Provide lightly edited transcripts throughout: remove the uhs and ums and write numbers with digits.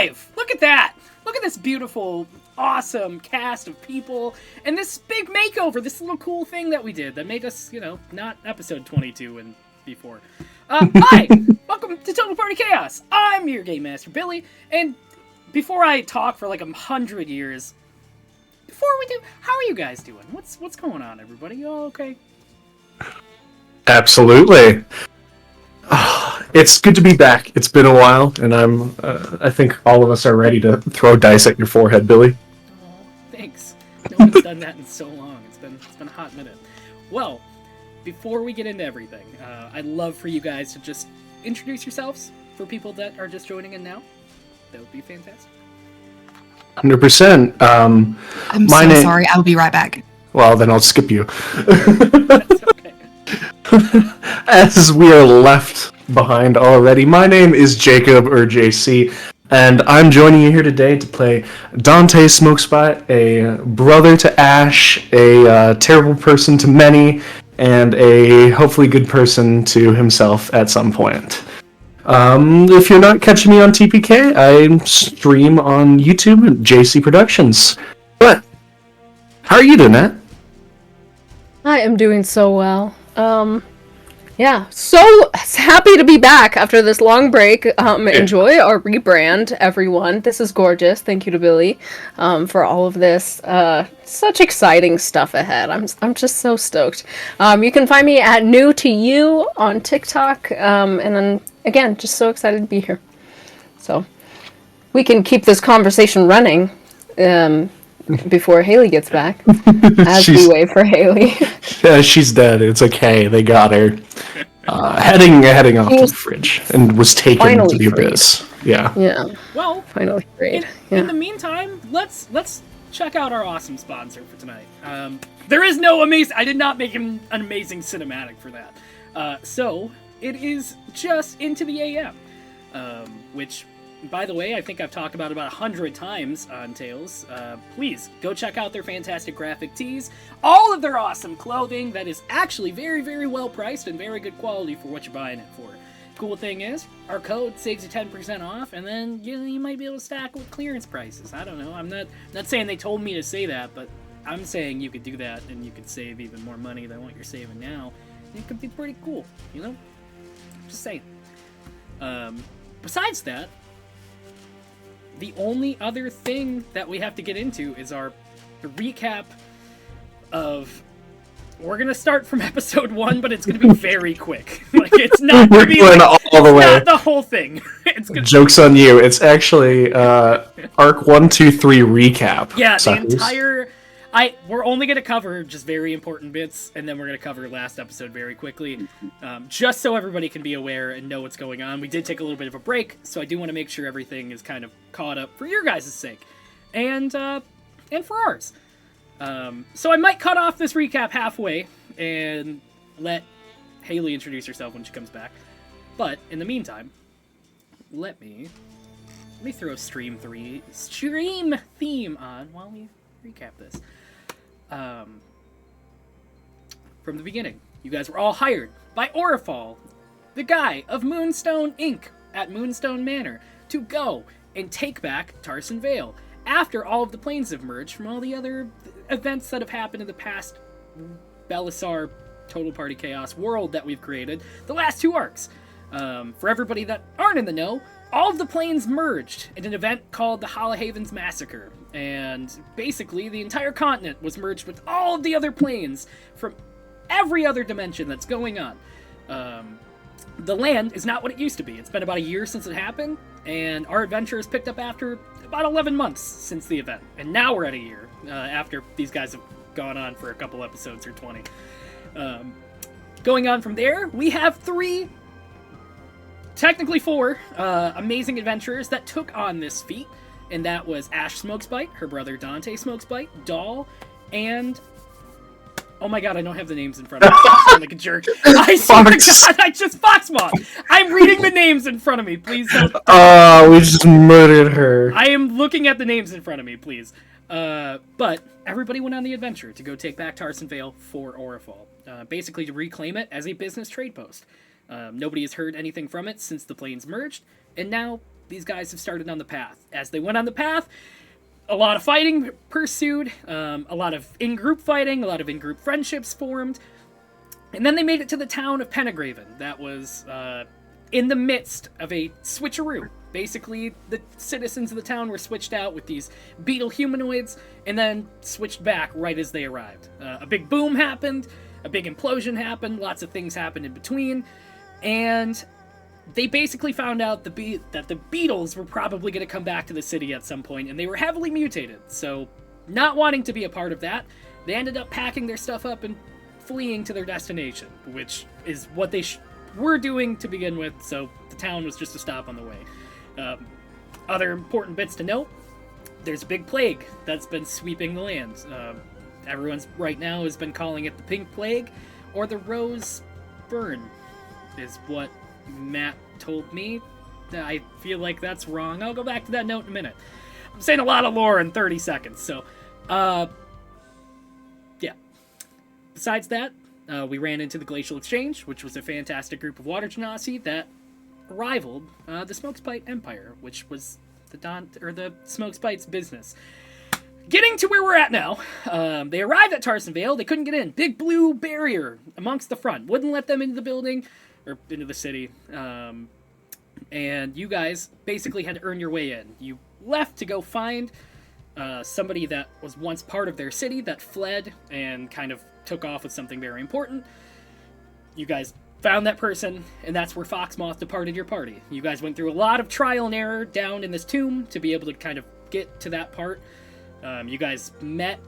alive! Look at that! Look at this beautiful, awesome cast of people, and this big makeover, this little cool thing that we did that made us, not episode 22 and before. Hi! Welcome to Total Party Chaos! I'm your Game Master, Billy, and before I talk for like 100 years, before we do, how are you guys doing? What's going on, everybody? You all okay? Absolutely. It's good to be back. It's been a while, and I think all of us are ready to throw dice at your forehead, Billy. Oh, thanks. No one's done that in so long. It's been a hot minute. Well, before we get into everything, I'd love for you guys to just introduce yourselves for people that are just joining in now. That would be fantastic. 100%. I'm so sorry. I'll be right back. Well, then I'll skip you. That's okay. As we are left behind already, my name is Jacob, or JC, and I'm joining you here today to play Dante Smokespot, a brother to Ash, a terrible person to many, and a hopefully good person to himself at some point. If you're not catching me on TPK, I stream on YouTube at JC Productions. But how are you doing, Nat? I am doing so well. Yeah, so happy to be back after this long break. Enjoy our rebrand, everyone. This is gorgeous. Thank you to Billy for all of this. Such exciting stuff ahead. I'm just so stoked. You can find me at New to You on TikTok. And then, again, just so excited to be here. So, we can keep this conversation running before Haley gets back, as we wait for Haley. Yeah, she's dead. It's okay. They got her. Heading off to the fridge and was taken to the abyss. Yeah. Yeah. Well, finally freed. In the meantime, let's check out our awesome sponsor for tonight. There is no amazing. I did not make an amazing cinematic for that. So it is just Into the AM, which, by the way, I think I've talked about 100 times on Tales. Please go check out their fantastic graphic tees, all of their awesome clothing that is actually very, very well priced and very good quality for what you're buying it for. Cool thing is, our code saves you 10% off, and then you might be able to stack with clearance prices. I don't know. I'm not saying they told me to say that, but I'm saying you could do that and you could save even more money than what you're saving now. It could be pretty cool, Just saying. Besides that, the only other thing that we have to get into is the recap of... We're gonna start from episode 1, but it's gonna be very quick. Like, it's not gonna be all the way. Not the whole thing. Joke's on you. It's actually arc 1, 2, 3 recap. Yeah, suckers. The entire... We're only gonna cover just very important bits, and then we're gonna cover last episode very quickly, just so everybody can be aware and know what's going on. We did take a little bit of a break, so I do want to make sure everything is kind of caught up for your guys' sake, and for ours. So I might cut off this recap halfway and let Haley introduce herself when she comes back. But in the meantime, let me throw stream theme on while we recap this. From the beginning, you guys were all hired by Orifal, the guy of Moonstone Inc. at Moonstone Manor, to go and take back Tarsen Vale after all of the planes have merged from all the other events that have happened in the past Belisar Total Party Chaos world that we've created, the last 2 arcs. For everybody that aren't in the know, all of the planes merged in an event called the Hollowhavens Massacre, and basically the entire continent was merged with all of the other planes from every other dimension that's going on. The land is not what it used to be. It's been about a year since it happened, and our adventure has picked up after about 11 months since the event, and now we're at a year after these guys have gone on for a couple episodes or 20. Going on from there, we have technically 4 amazing adventurers that took on this feat, and that was Ash Smokespite, her brother Dante Smokespite, Doll, and... Oh my god, I don't have the names in front of me. I sound like a jerk. I swear to god, I just Foxmoth! I'm reading the names in front of me, please don't... we just murdered her. I am looking at the names in front of me, please. But everybody went on the adventure to go take back Tarsen Vale for Orifal. Basically to reclaim it as a business trade post. Nobody has heard anything from it since the planes merged, and now these guys have started on the path. As they went on the path, a lot of fighting pursued, a lot of in-group fighting, a lot of in-group friendships formed, and then they made it to the town of Pennegraven. That was in the midst of a switcheroo. Basically, the citizens of the town were switched out with these beetle humanoids, and then switched back right as they arrived. A big boom happened, a big implosion happened, lots of things happened in between, and they basically found out that the beetles were probably going to come back to the city at some point, and they were heavily mutated, so not wanting to be a part of that, they ended up packing their stuff up and fleeing to their destination, which is what they were doing to begin with, so the town was just a stop on the way. Other important bits to note, there's a big plague that's been sweeping the land. Everyone's right now has been calling it the Pink Plague, or the Rose Burn, is what Matt told me. I feel like that's wrong. I'll go back to that note in a minute. I'm saying a lot of lore in 30 seconds, so, yeah. Besides that, we ran into the Glacial Exchange, which was a fantastic group of water genasi that rivaled the Smokespite Empire, which was the Smokespite's business. Getting to where we're at now, they arrived at Tarsen Vale. They couldn't get in. Big blue barrier amongst the front. Wouldn't let them into the building, or into the city. And you guys basically had to earn your way in. You left to go find somebody that was once part of their city that fled and kind of took off with something very important. You guys found that person, and that's where Foxmoth departed your party. You guys went through a lot of trial and error down in this tomb to be able to kind of get to that part. You guys met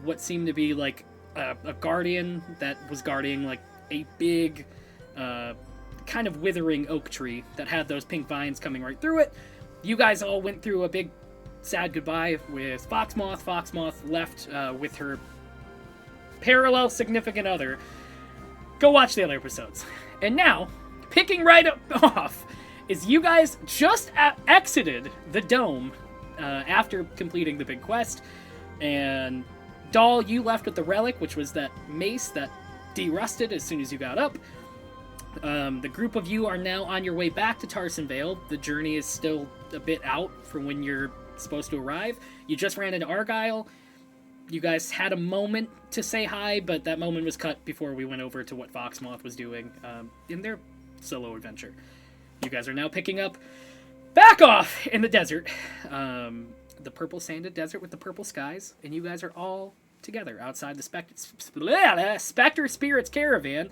what seemed to be like a guardian that was guarding like a big kind of withering oak tree that had those pink vines coming right through it. You guys all went through a big sad goodbye with Foxmoth. Foxmoth left with her parallel significant other. Go watch the other episodes. And now, picking right off, is you guys just exited the dome after completing the big quest, and Doll, you left with the relic, which was that mace that derusted as soon as you got up. The group of you are now on your way back to Tarsen Vale. The journey is still a bit out from when you're supposed to arrive. You just ran into Argyle. You guys had a moment to say hi, but that moment was cut before we went over to what Foxmoth was doing in their solo adventure. You guys are now picking up back off in the desert, the purple sanded desert with the purple skies, and you guys are all together outside the Spectre Spirits Caravan.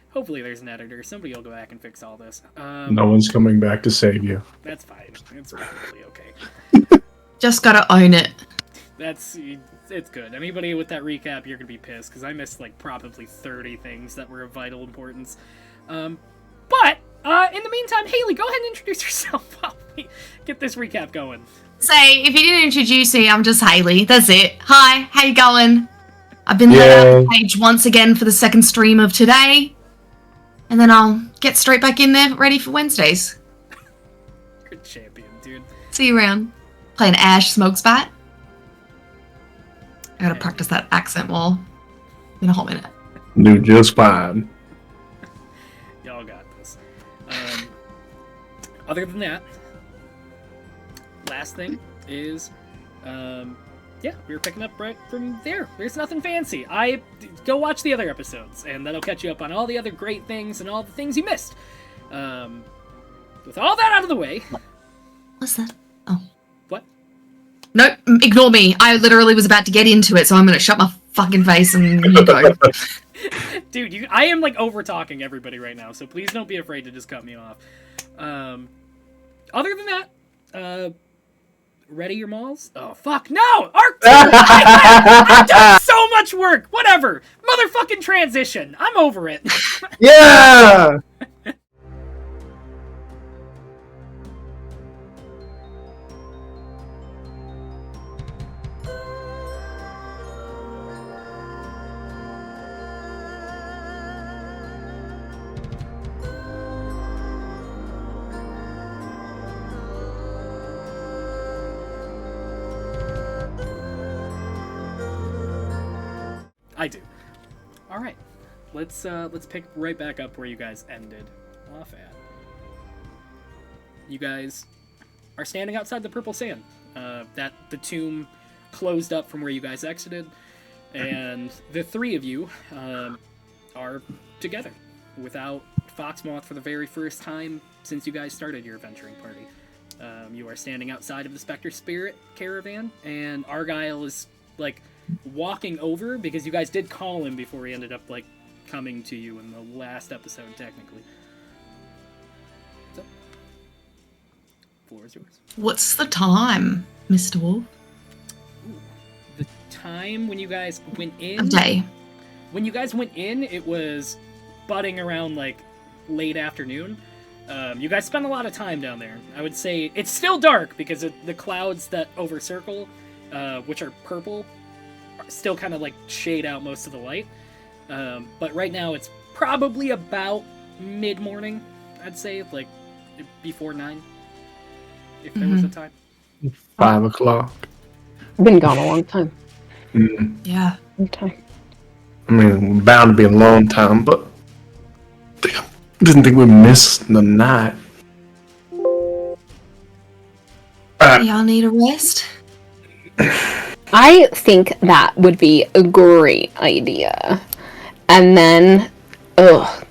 Hopefully there's an editor. Somebody will go back and fix all this. No one's coming back to save you. That's fine. It's probably okay. Just gotta own it. It's good. Anybody with that recap, you're gonna be pissed, because I missed like probably 30 things that were of vital importance. But in the meantime, Haley, go ahead and introduce yourself while we get this recap going. Say, if you didn't introduce me, I'm just Haley. That's it. Hi, how you going? I've been let out of the cage once again for the second stream of today. And then I'll get straight back in there ready for Wednesdays. You're a champion, dude. See you around. Playing Ash Smokespite. I gotta practice that accent more in a hot minute. Do just fine. Y'all got this. Other than that, last thing is, yeah, we were picking up right from there. There's nothing fancy. Go watch the other episodes, and that'll catch you up on all the other great things and all the things you missed. With all that out of the way... What's that? Oh. What? Nope, ignore me. I literally was about to get into it, so I'm gonna shut my fucking face and you go. Dude, I am like over-talking everybody right now, so please don't be afraid to just cut me off. Other than that, ready your malls? Oh, fuck, no! Arc 2! I've done so much work! Whatever! Motherfucking transition! I'm over it! Yeah! I do. Alright. Let's pick right back up where you guys ended off at. You guys are standing outside the Purple Sand. That the tomb closed up from where you guys exited, and the three of you are together without Foxmoth for the very first time since you guys started your adventuring party. You are standing outside of the Spectre Spirit caravan, and Argyle is like walking over because you guys did call him before he ended up like coming to you in the last episode, technically. So, floor is yours. What's the time, Mr. Wolf? The time when you guys went in. Of day. When you guys went in, it was budding around like late afternoon. You guys spent a lot of time down there. I would say it's still dark because the clouds that overcircle, which are purple, still kind of like shade out most of the light. But right now it's probably about mid-morning, I'd say, like before 9, if there was a time. 5 o'clock. Been gone a long time. Yeah. Long time. I mean, bound to be a long time, but didn't think we'd miss the night. Y'all need a rest? I think that would be a great idea. And then, that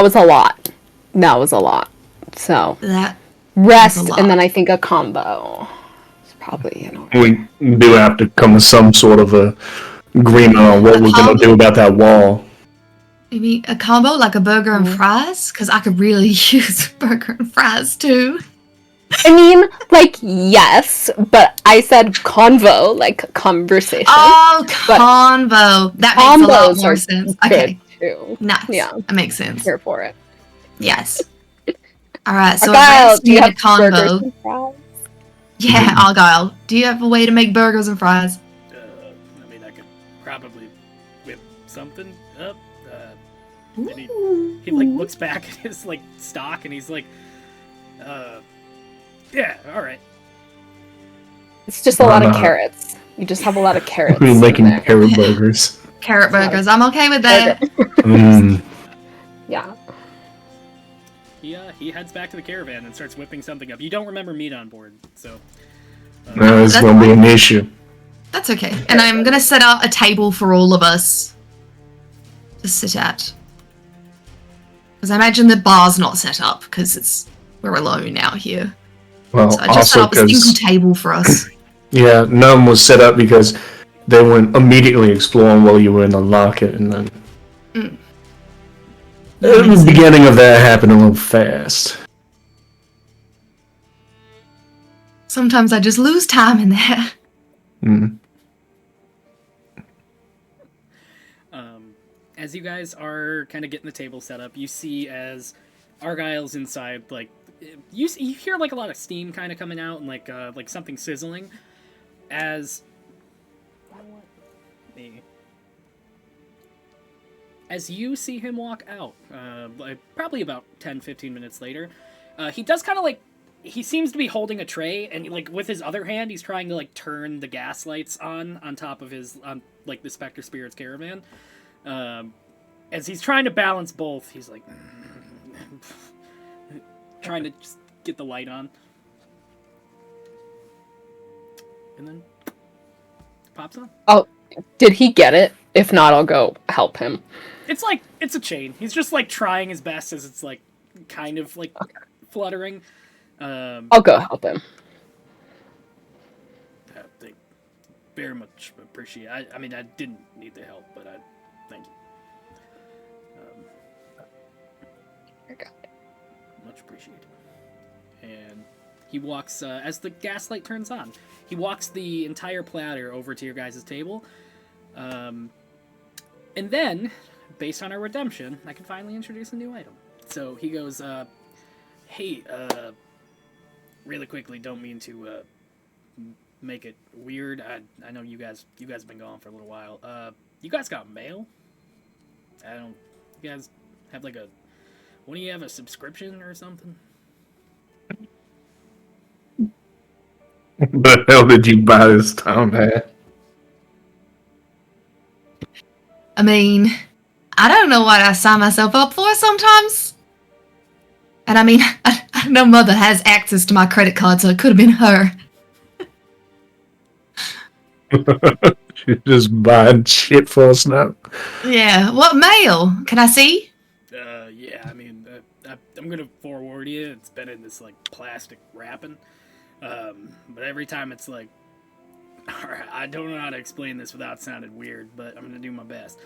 was a lot. That was a lot. So, That rest, was a lot. and then I think a combo. It's probably, We do have to come to some sort of a agreement on what we're going to do about that wall. Maybe a combo, like a burger and fries? Because I could really use a burger and fries too. I mean, like, yes, but I said convo, like conversation. Oh, But convo. That makes a lot combos more are sense. good, Okay, too. nice. Yeah. That makes sense. Here for it. Yes. All right, so Argyle, rest do you and a have burgers combo. and fries? Yeah, Argyle, do you have a way to make burgers and fries? I mean, I could probably whip something up. And he like looks back at his like stock and he's like, yeah, all right. It's just a lot of carrots. You just have a lot of carrots. We're making in there. carrot burgers. Carrot burgers. I'm okay with that. Yeah. He heads back to the caravan and starts whipping something up. You don't remember meat on board, so. No, it's That's going to be fine. an issue. That's okay. And I'm gonna set up a table for all of us to sit at. Because I imagine the bar's not set up because we're alone out here. Well, So I just set also up a single because table for us. yeah, none was set up because they went immediately exploring while you were in the locket, and then the beginning of that happened a little fast. Sometimes I just lose time in there. As you guys are kind of getting the table set up, you see as Argyle's inside, like you hear like a lot of steam kind of coming out and like something sizzling. As you see him walk out, like probably about 10-15 minutes later, he does kind of like. He seems to be holding a tray, and like with his other hand, he's trying to like turn the gas lights on top of his like the Spectre Spirit's caravan. As he's trying to balance both, he's like trying to just get the light on, and then pops on. Oh, did he get it? If not, I'll go help him. It's like it's a chain. He's just like trying his best as it's like kind of like fluttering. I'll go help him. They very much appreciate it. I mean, I didn't need the help, but I thank you. Much appreciated. And he walks, as the gaslight turns on, he walks the entire platter over to your guys' table. And then, based on our redemption, I can finally introduce a new item. So he goes, hey, really quickly, don't mean to make it weird. I know you guys have been gone for a little while. You guys got mail? You guys have like when do you have a subscription or something? The hell did you buy this town hat? I mean, I don't know what I sign myself up for sometimes. And I mean, I no mother has access to my credit card, so it could have been her. She's just buying shit for us now. Yeah. What mail? Can I see? Yeah, I mean, I'm gonna forward you. It's been in this, like, plastic wrapping. But every time it's like, alright, I don't know how to explain this without sounding weird, but I'm gonna do my best.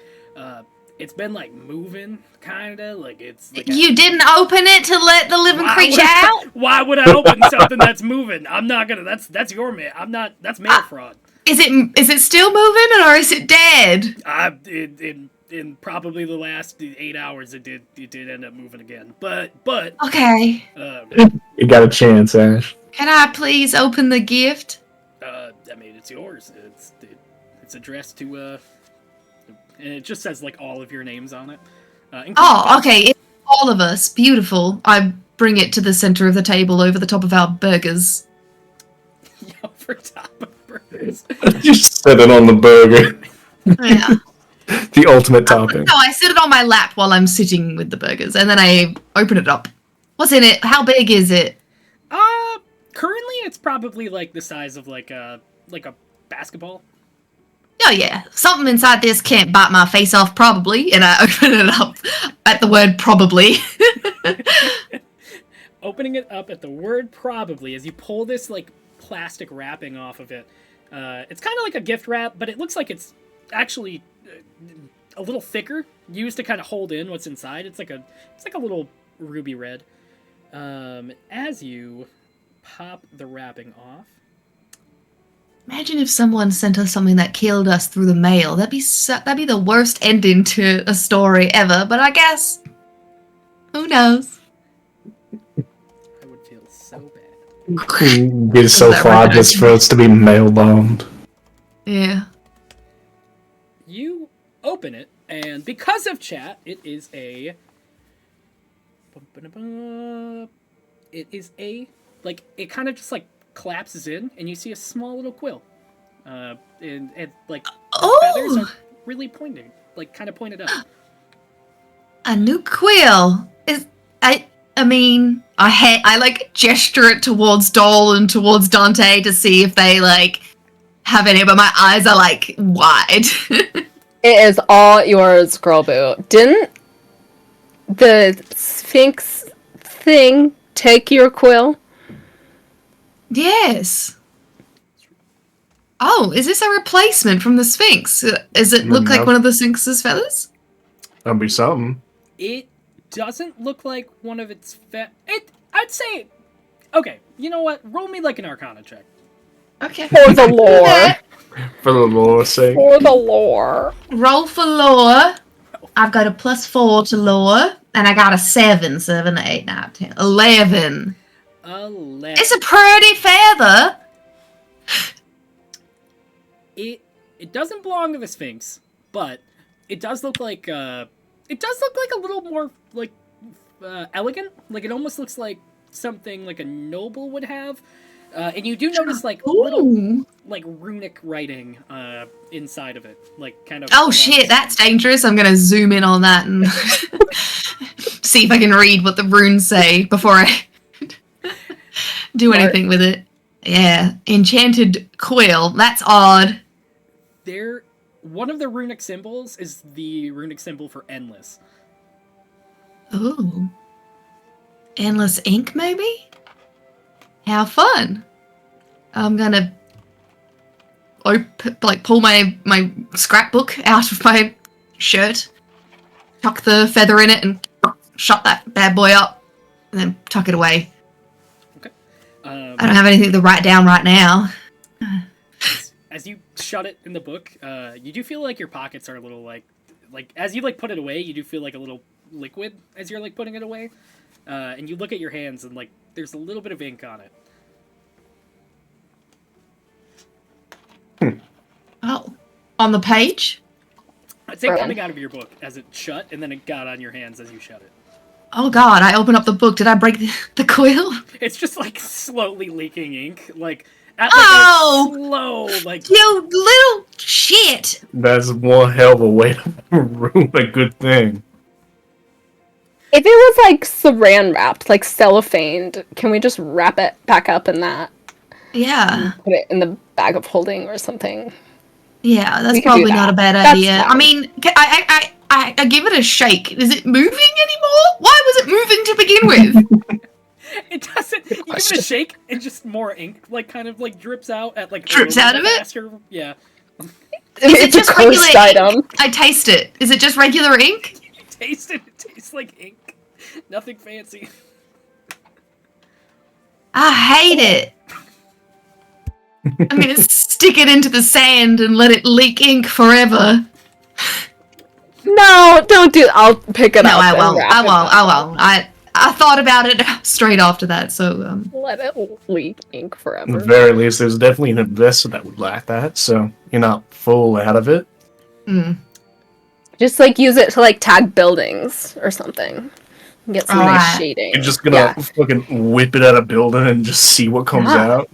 It's been, like, moving, kinda, like, it's... Like You didn't open it to let the living creature out? Why would I open something that's moving? I'm not gonna, that's your mail. That's mail fraud. Is it still moving, or is it dead? In probably the last 8 hours, it did end up moving again. But Okay. You got a chance, Ash. Can I please open the gift? I mean, it's yours. It's addressed to and it just says, like, all of your names on it. Okay. It's all of us. Beautiful. I bring it to the center of the table over the top of our burgers. Over top of burgers. You set it on the burger. Yeah. The ultimate topping. No, I sit it on my lap while I'm sitting with the burgers, and then I open it up. What's in it? How big is it? Currently it's probably, like, the size of, like a basketball. Oh yeah, something inside this can't bite my face off, probably. And I open it up at the word probably. Opening it up at the word probably, as you pull this, like, plastic wrapping off of it. It's kind of like a gift wrap, but it looks like it's actually a little thicker, used to kind of hold in what's inside. It's like a little ruby red. As you pop the wrapping off. Imagine if someone sent us something that killed us through the mail. That'd be the worst ending to a story ever. But I guess, who knows? I would feel so bad. Be so far just for us to be mail bombed. Yeah. You open it, and because of chat, it is a, like, it kind of just, like, collapses in, and you see a small little quill. And like, the feathers are really pointing, like, kind of pointed up. A new quill. I mean, I like gesture it towards Dole and towards Dante to see if they, like, have any, but my eyes are, like, wide. It is all yours, Girl Boo. Didn't the Sphinx thing take your quill? Yes. Oh, is this a replacement from the Sphinx? Does it look like one of the Sphinx's feathers? That'd be something. It doesn't look like one of its I'd say... Okay, you know what? Roll me, like, an Arcana check. Okay. For the lore. For the lore's sake. For the lore. Roll for lore. I've got a +4 to lore, and I got a 7, 8, 9, 10, 11. 11. It's a pretty feather. It doesn't belong to the Sphinx, but it does look like a little more, like, elegant. Like, it almost looks like something like a noble would have. And you do notice, like, little, like, runic writing inside of it, like, kind of. Oh shit, that's dangerous. I'm gonna zoom in on that and see if I can read what the runes say before I do anything with it. Yeah, enchanted quill. That's odd. One of the runic symbols is the runic symbol for endless. Ooh. Endless ink, maybe? How fun. I'm gonna pull my scrapbook out of my shirt, tuck the feather in it, and shut that bad boy up, and then tuck it away. Okay. I don't have anything to write down right now. As you shut it in the book, you do feel like your pockets are a little, like as you, like, put it away, you do feel like a little liquid as you're, like, putting it away. And you look at your hands, and, like, there's a little bit of ink on it. Oh, on the page? I'd say coming out of your book as it shut, and then it got on your hands as you shut it. Oh god, I opened up the book. Did I break the quill? It's just, like, slowly leaking ink, like, at, like, a slow, like... You little shit! That's one hell of a way to ruin a good thing. If it was like saran wrapped, like cellophaned, can we just wrap it back up in that? Yeah. Put it in the bag of holding or something. Yeah, that's We could do probably not that. a bad That's idea. I fine. mean, I give it a shake. Is it moving anymore? Why was it moving to begin with? It doesn't. You give it a shake, and just more ink, like kind of like drips out at like Drips a little out bit of it? faster. Yeah. Is It's it a just cursed regular item. ink? I taste it. Is it just regular ink? You taste it. It tastes like ink. Nothing fancy. I hate it. I'm gonna stick it into the sand and let it leak ink forever. No, don't do. I'll pick it No, up. I and won't. wrap I it won't. back I up. won't. I thought about it straight after that, so Let it leak ink At forever. the very least, there's definitely an investor that would like that, so you're not full out of it. Just like use it to like tag buildings or something. Get some nice Alright. shading. You're just gonna fucking whip it at a building and just see what comes Yeah. out.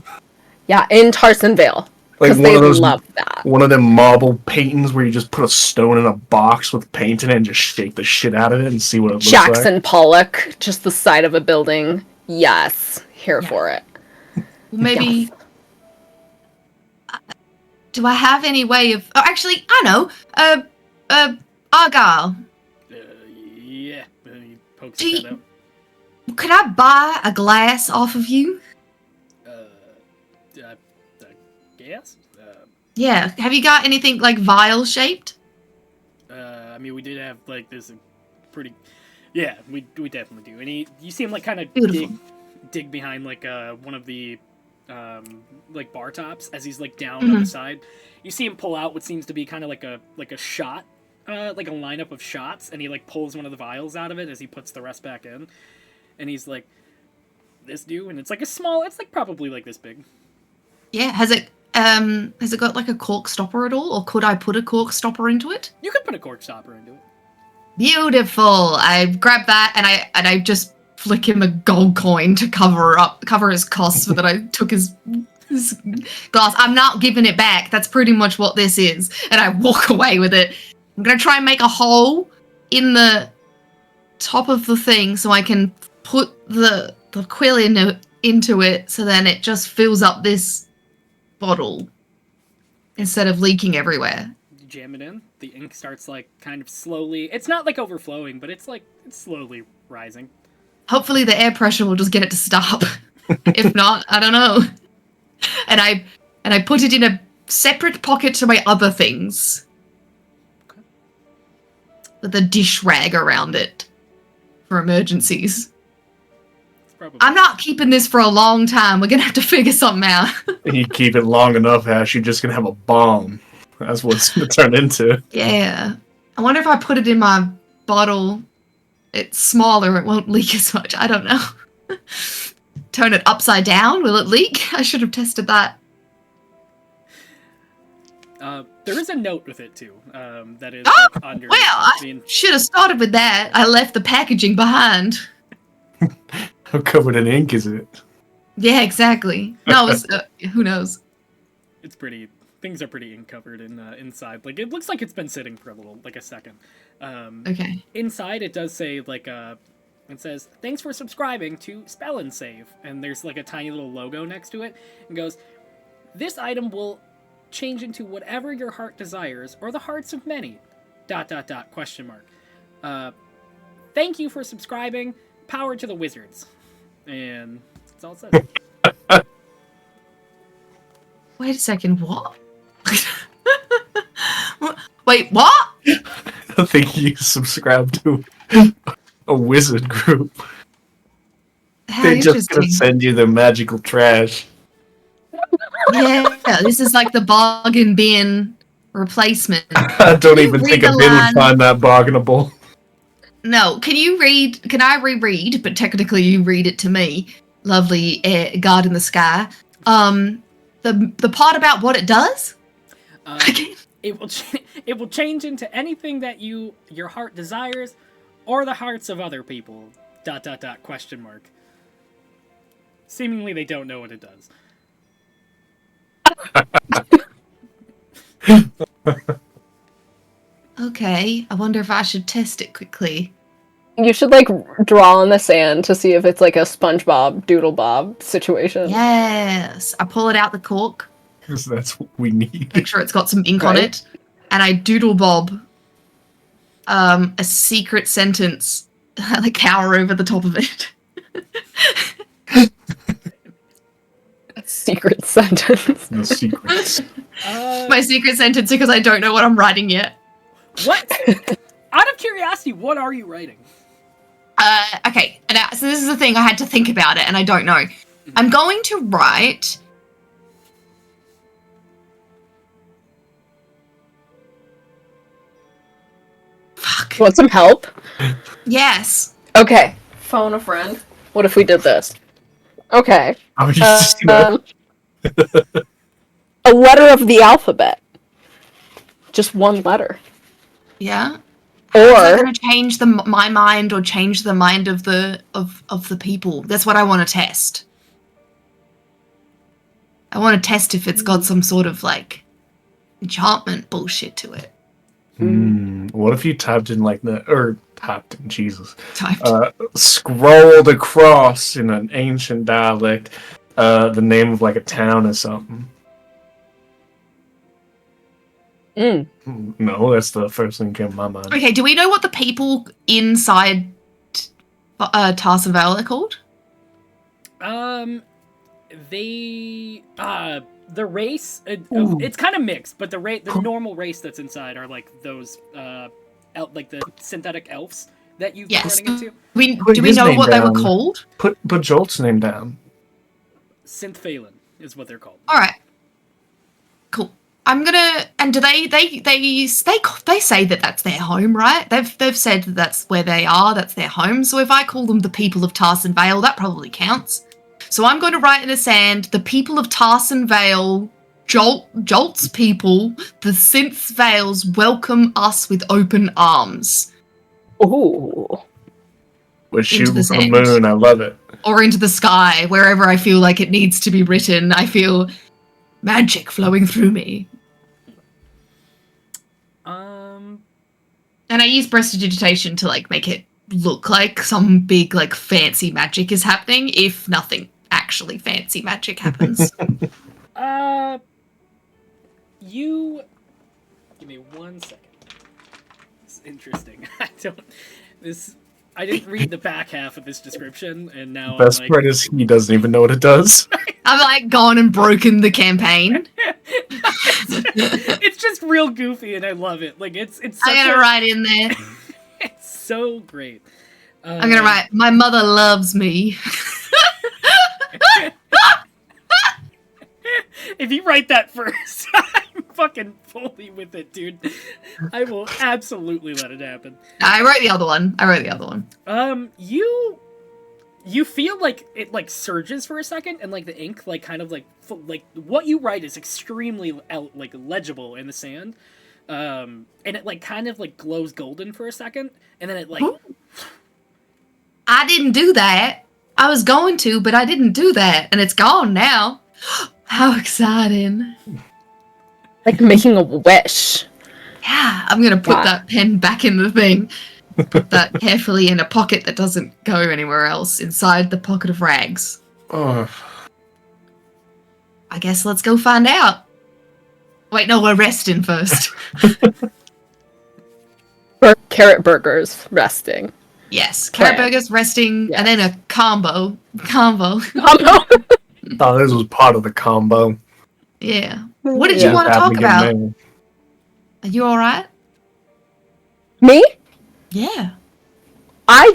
Yeah, in Tarsen Vale. Like Because one they of those, love that. one of them marble paintings where you just put a stone in a box with paint in it and just shake the shit out of it and see what it looks like. Jackson Pollock, just the side of a building. Yes, here Yeah. for it. maybe. Yes. Do I have any way of? Oh, actually, I know. Argyle. Yeah. He pokes Do his you- head out. Could I buy a glass off of you? I guess. Yeah. Have you got anything like vial shaped? I mean, we did have like this pretty. Yeah, we definitely do. And you see him like kind of Beautiful. dig behind like one of the like bar tops as he's like down on the side. You see him pull out what seems to be kind of like a shot, like a lineup of shots, and he like pulls one of the vials out of it as he puts the rest back in, and he's like, "This do?" And it's like it's like probably like this big. Yeah. Has it got like a cork stopper at all, or could I put a cork stopper into it? You could put a cork stopper into it. Beautiful. I grab that and I just flick him a gold coin to cover his costs so that I took his glass. I'm not giving it back. That's pretty much what this is. And I walk away with it. I'm gonna try and make a hole in the top of the thing so I can put the quill into it so then it just fills up this bottle instead of leaking everywhere. You jam it in. The ink starts like kind of slowly. It's not like overflowing, but it's slowly rising. Hopefully the air pressure will just get it to stop. If not, I don't know. And I put it in a separate pocket to my other things. Okay. With a dish rag around it. For emergencies. It's probably. I'm not keeping this for a long time. We're gonna have to figure something out. You keep it long enough, Ash, you're just gonna have a bomb. That's what it's gonna turn into. Yeah. I wonder if I put it in my bottle, it's smaller, it won't leak as much. I don't know. Turn it upside down, will it leak? I should have tested that. There is a note with it too. That is Oh, like, under. well, I should have started with that. I left the packaging behind. How covered in ink is it? Yeah, exactly. No, it's, who knows? It's pretty. Things are pretty ink covered in inside. Like it looks like it's been sitting for a little, like a second. Okay. Inside it does say like it says thanks for subscribing to Spell and Save, and there's like a tiny little logo next to it, and goes, this item will change into whatever your heart desires or the hearts of many. ... question mark. Thank you for subscribing. Power to the wizards. And that's all it says. Wait a second, what? Wait, what? I think you subscribe to a wizard group. How They're just gonna interesting. send you their magical trash. Yeah, this is like the bargain bin replacement. I don't you even read think a the bin would line? find that bargainable. No, can I reread? But technically you read it to me. Lovely God in the sky. The part about what it does? It will change into anything that your heart desires, or the hearts of other people. ... question mark. Seemingly they don't know what it does. Okay, I wonder if I should test it quickly. You should, like, draw on the sand to see if it's, like, a SpongeBob, Doodle Bob situation. Yes. I pull it out the cork, Because that's what we need. make sure it's got some ink on Right. it, and I doodle bob a secret sentence, like cower over the top of it. Secret sentence. The secrets. My secret sentence because I don't know what I'm writing yet. What? Out of curiosity, what are you writing? Okay, so this is the thing, I had to think about it, and I don't know. I'm going to write... Fuck. Want some help? Yes. Okay. Phone a friend. What if we did this? Okay. I was just, A letter of the alphabet. Just one letter. Yeah. Is that Or going to change my mind or change the mind of the people? That's what I want to test. I want to test if it's got some sort of, like, enchantment bullshit to it. what if you typed in Jesus. Typed. Scrolled across in an ancient dialect the name of like a town or something? No, that's the first thing that came to my mind. Okay, do we know what the people inside Tarsen Vale are called? The race, it's kind of mixed, but the normal race that's inside are like those, like the synthetic elves that you've been running into. Do we know what they were called? Put Jolt's name down. Synth Phelan is what they're called. All right, cool. I'm gonna. And do they say that that's their home, right? They've said that that's where they are. That's their home. So if I call them the people of Tarsen Vale, that probably counts. So I'm going to write in the sand, the people of Tarsen Vale, Jolt's people, the Synth Vales welcome us with open arms. ooh. We're Into shooting the for the sand. moon. I love it. Or into the sky, wherever I feel like it needs to be written. I feel magic flowing through me. And I use prestidigitation to, like, make it look like some big, like, fancy magic is happening, if nothing actually fancy magic happens. You give me 1 second. It's interesting. I didn't read the back half of this description, and now Best I'm like, part is he doesn't even know what it does. I've, like, gone and broken the campaign. it's just real goofy, and I love it. Like it's. I'm gonna write in there. It's so great. I'm gonna write, my mother loves me. If you write that first, I'm fucking fully with it, dude. I will absolutely let it happen. I wrote the other one. You feel like it like surges for a second, and like the ink like kind of like what you write is extremely like legible in the sand, and it like kind of like glows golden for a second, and then it like. I didn't do that. I was going to, but I didn't do that, and it's gone now. How exciting. Like making a wish. Yeah, I'm gonna put that pen back in the thing. Put that carefully in a pocket that doesn't go anywhere else, inside the pocket of rags. Oh. I guess let's go find out. Wait, no, we're resting first. Carrot burgers resting. Yes, carrot burgers resting, Yes. and then a combo. Thought this was part of the combo. Yeah. What did you Yeah. want to talk Happened again, about? man. Are you alright? Me? Yeah. I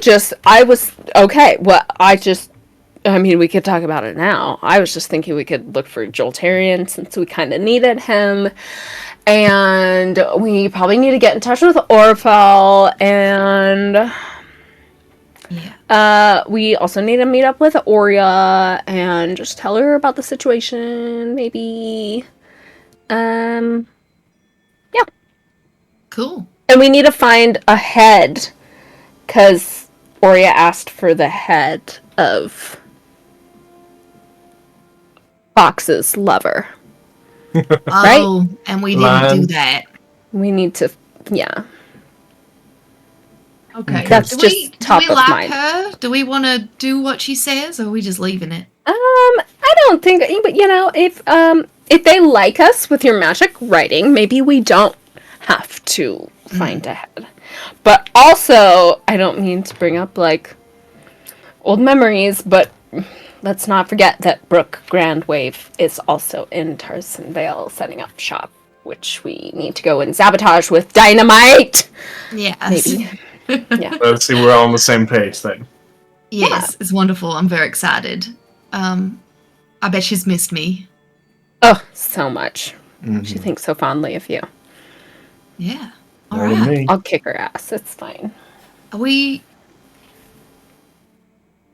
mean, we could talk about it now. I was just thinking we could look for Joltarian since we kind of needed him. And we probably need to get in touch with Orfel. And we also need to meet up with Aurea and just tell her about the situation, maybe. Yeah. Cool. And we need to find a head, because Aurea asked for the head of Fox's lover. Oh, and we didn't do that. We need to, yeah. Okay. That's do just we top do we of like mind. her? Do we want to do what she says, or are we just leaving it? I don't think, but if they like us with your magic writing, maybe we don't have to find ahead. But also, I don't mean to bring up like old memories, but let's not forget that Brooke Grandwave is also in Tarsen Vale setting up shop, which we need to go and sabotage with dynamite. Yes. Maybe. Yeah. Let's see, we're all on the same page then. Yes, it's wonderful. I'm very excited. I bet she's missed me. Oh, so much. Mm-hmm. She thinks so fondly of you. Yeah. All More than right. me. I'll kick her ass. It's fine. Are we?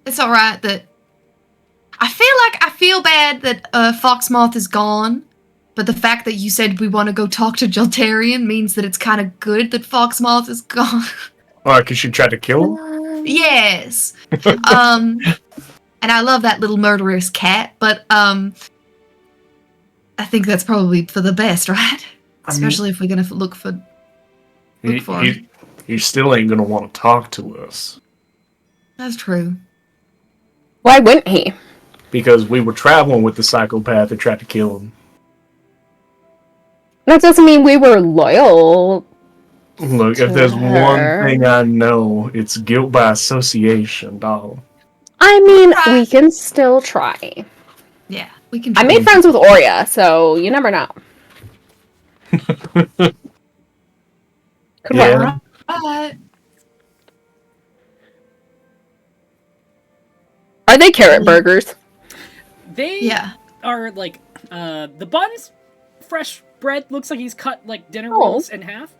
It's all right that I feel bad that Foxmoth is gone, but the fact that you said we want to go talk to Joltarian means that it's kind of good that Foxmoth is gone. Oh, because she tried to kill him? Yes. And I love that little murderous cat, but I think that's probably for the best, right? Especially if we're gonna look for him. He still ain't gonna want to talk to us. That's true. Why wouldn't he? Because we were traveling with the psychopath that tried to kill him. That doesn't mean we were loyal. Look, if there's one thing I know, it's guilt by association, dog. I mean, we can still try. Yeah, we can. I made friends with Oria, so you never know. Could work. Right. Are they carrot burgers? They are like the buns, fresh bread. Looks like he's cut like dinner rolls in half.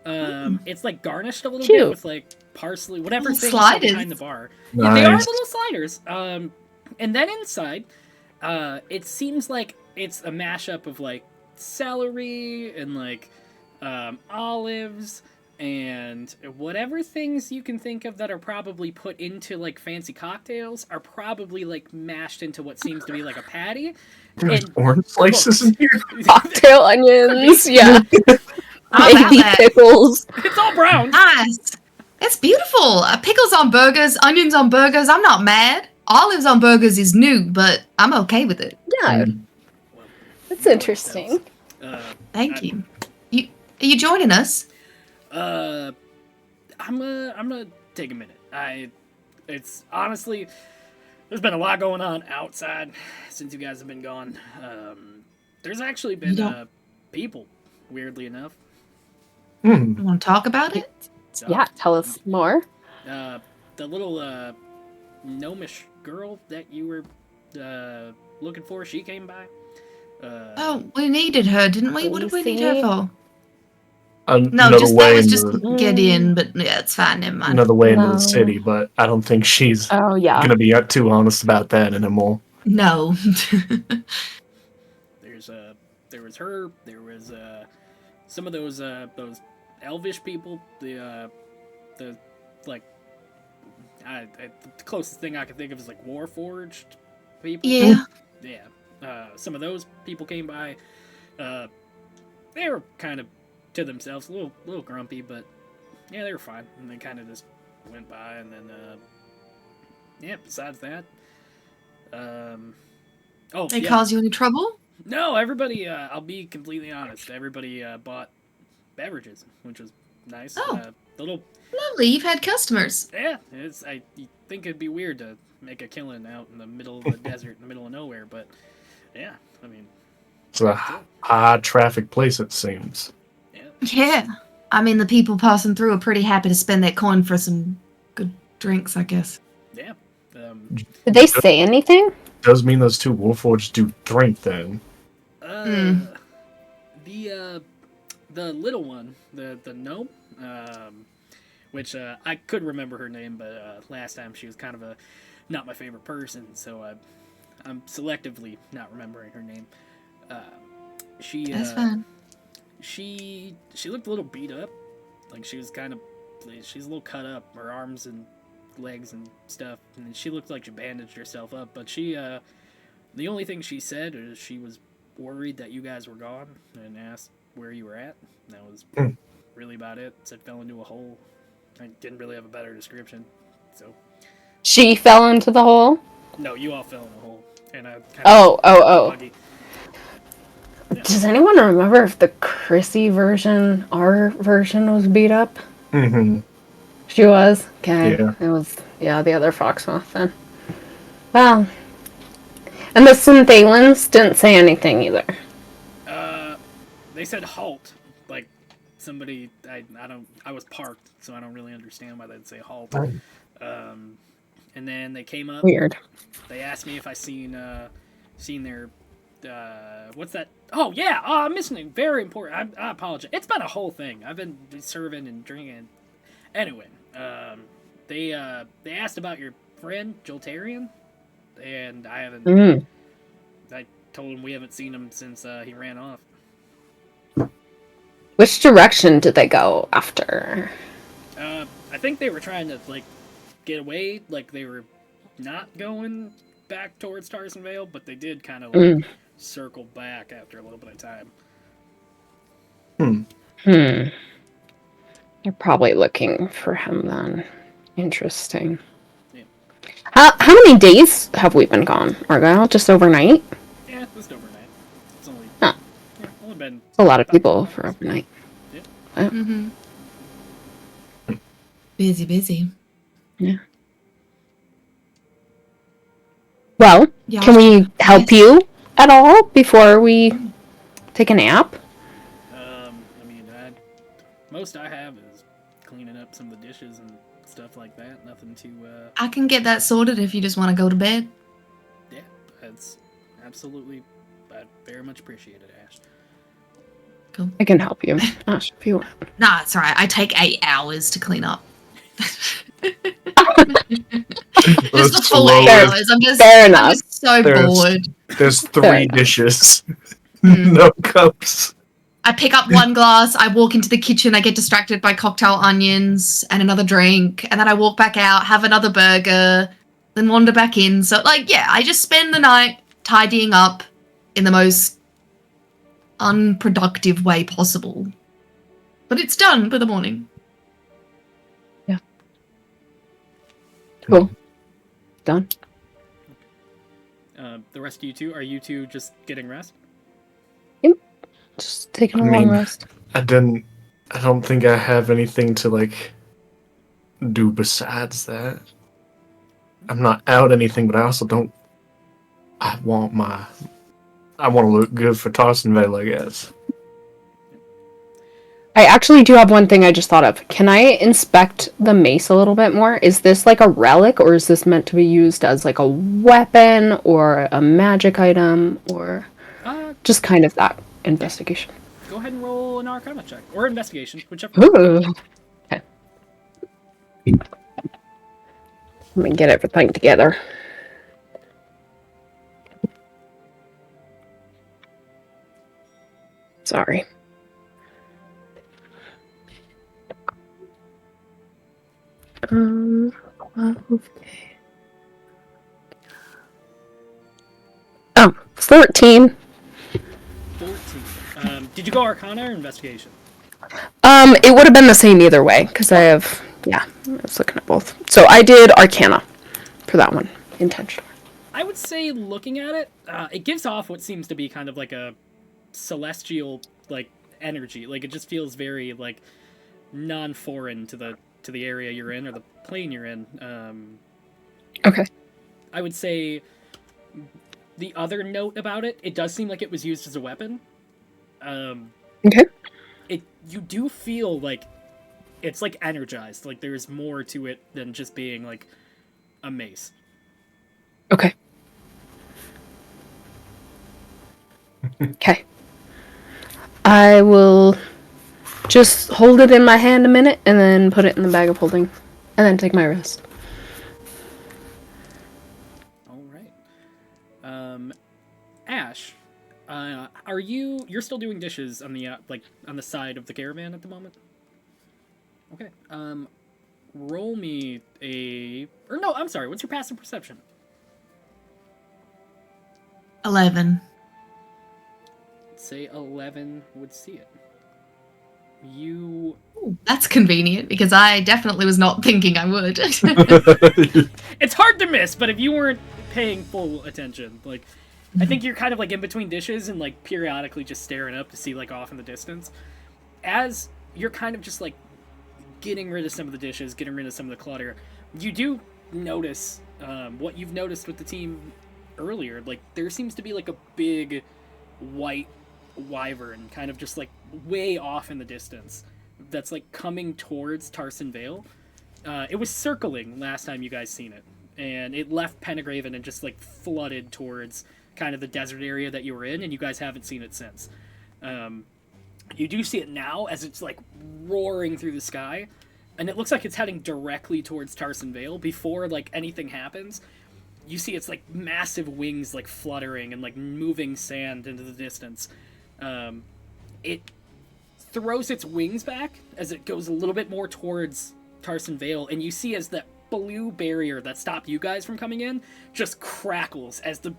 It's like garnished a little bit with like parsley, whatever thing behind the bar. Nice. Yeah, they are little sliders. And then inside, it seems like it's a mashup of like celery and like olives and whatever things you can think of that are probably put into like fancy cocktails are probably like mashed into what seems to be like a patty. There's orange slices in here. Cocktail onions, yeah. Maybe pickles. It's all brown. Nice. It's beautiful. Pickles on burgers, onions on burgers. I'm not mad. Olives on burgers is new, but I'm okay with it. Yeah. That's interesting. Thank you. Are you joining us? I'm gonna take a minute. It's honestly, there's been a lot going on outside since you guys have been gone. There's actually been people, weirdly enough. You want to talk about it? Yeah, tell us more. The little gnomish girl that you were looking for, she came by. We needed her, didn't we? What did we need her for? Get in, but yeah, it's fine. Never mind. Another way into the city, but I don't think she's gonna be too honest about that anymore. No. There was her. There was some of those elvish people. The closest thing I can think of is like Warforged people. Yeah. Yeah. Some of those people came by. They were kind of to themselves, a little grumpy, but yeah, they were fine. And they kind of just went by, and then besides that, they cause you any trouble? No, everybody. I'll be completely honest. Everybody bought beverages, which was nice. Lovely. You've had customers. Yeah, I think it'd be weird to make a killing out in the middle of the desert, in the middle of nowhere, but yeah, I mean, it's a high traffic place, it seems. Yeah. I mean, the people passing through are pretty happy to spend that coin for some good drinks, I guess. Yeah. Did they say anything? Does mean those two Warforged do drink then. The little one, the gnome, which I could remember her name, but last time she was kind of not my favorite person, so I'm selectively not remembering her name. That's fine. She looked a little beat up, like she's a little cut up, her arms and legs and stuff, and she looked like she bandaged herself up, but the only thing she said is she was worried that you guys were gone and asked where you were at, and that was really about it. Said fell into a hole. I didn't really have a better description. So She fell into the hole? no, you all fell in the hole, and I kind Oh. buggy. Does anyone remember if the Chrissy version, our version, was beat up? Mm-hmm. She was? Okay. Yeah. It was, the other Foxmoth then. Well. And the Synthalans didn't say anything either. They said halt, like somebody. I was parked, so I don't really understand why they'd say halt. And then they came up. Weird. They asked me if I seen their what's that? Oh yeah, I'm missing it. Very important. I apologize. It's been a whole thing. I've been serving and drinking. Anyway, they asked about your friend Joltarian, and I haven't. I told him we haven't seen him since he ran off. Which direction did they go after? I think they were trying to get away, like they were not going back towards Tarsen Vale, but they did kind of circle back after a little bit of time. They're probably looking for him then. Interesting. Yeah. How many days have we been gone, Argyle? Just overnight? Yeah, just overnight. It's only only been a lot of people for overnight. Yeah. Busy. Yeah. Well, Yeah, can we help you at all before we take a nap? I mean, most I have is cleaning up some of the dishes and stuff like that. Nothing too. I can get that sorted if you just want to go to bed. Yeah, that's absolutely. I very much appreciate it, Ash. Cool. I can help you, Ash, if you want. Nah, it's alright. I take 8 hours to clean up. Just the full 8 hours. I'm just so bored. There's 3 dishes. No cups. I pick up 1 glass, I walk into the kitchen, I get distracted by cocktail onions and another drink, and then I walk back out, have another burger, then wander back in. So, I just spend the night tidying up in the most unproductive way possible. But it's done for the morning. Yeah. Cool. Done. The rest of you two, are you two just getting rest? Yep. Just taking a long rest. I don't think I have anything to do besides that. I'm not out anything, but I also don't. I want to look good for Tarsen Vale, I guess. I actually do have one thing I just thought of. Can I inspect the mace a little bit more? Is this like a relic, or is this meant to be used as like a weapon or a magic item, or just kind of that investigation? Go ahead and roll an Arcana check or investigation, whichever. Ooh. Okay. Let me get everything together. Sorry. Okay. Oh, 14. 14. Did you go Arcana or investigation? It would have been the same either way, because I was looking at both. So I did Arcana for that one, intentionally. I would say, looking at it, it gives off what seems to be kind of like a celestial, energy. It just feels very, non-foreign to the area you're in, or the plane you're in. Okay. I would say the other note about it, it does seem like it was used as a weapon. Okay. You do feel like it's energized. There's more to it than just being a mace. Okay. Okay. I will just hold it in my hand a minute and then put it in the bag of holding and then take my rest. All right. Ash, you're still doing dishes on the on the side of the caravan at the moment? Okay. Roll me I'm sorry, what's your passive perception? 11. Say 11 would see it. You... Ooh, that's convenient, because I definitely was not thinking I would. It's hard to miss, but if you weren't paying full attention, like, I think you're kind of, like, in between dishes and, like, periodically just staring up to see, like, off in the distance. As you're kind of just, like, getting rid of some of the dishes, getting rid of some of the clutter, you do notice what you've noticed with the team earlier. Like, there seems to be, like, a big white wyvern kind of just, like, way off in the distance that's, like, coming towards Tarsen Vale. It was circling last time you guys seen it, and it left Pendraven and just, like, flooded towards kind of the desert area that you were in, and you guys haven't seen it since. You do see it now as it's, like, roaring through the sky, and it looks like it's heading directly towards Tarsen Vale. Before, like, anything happens, you see its, like, massive wings, like, fluttering and, like, moving sand into the distance. It throws its wings back as it goes a little bit more towards Tarsen Vale, and you see as that blue barrier that stopped you guys from coming in just crackles as the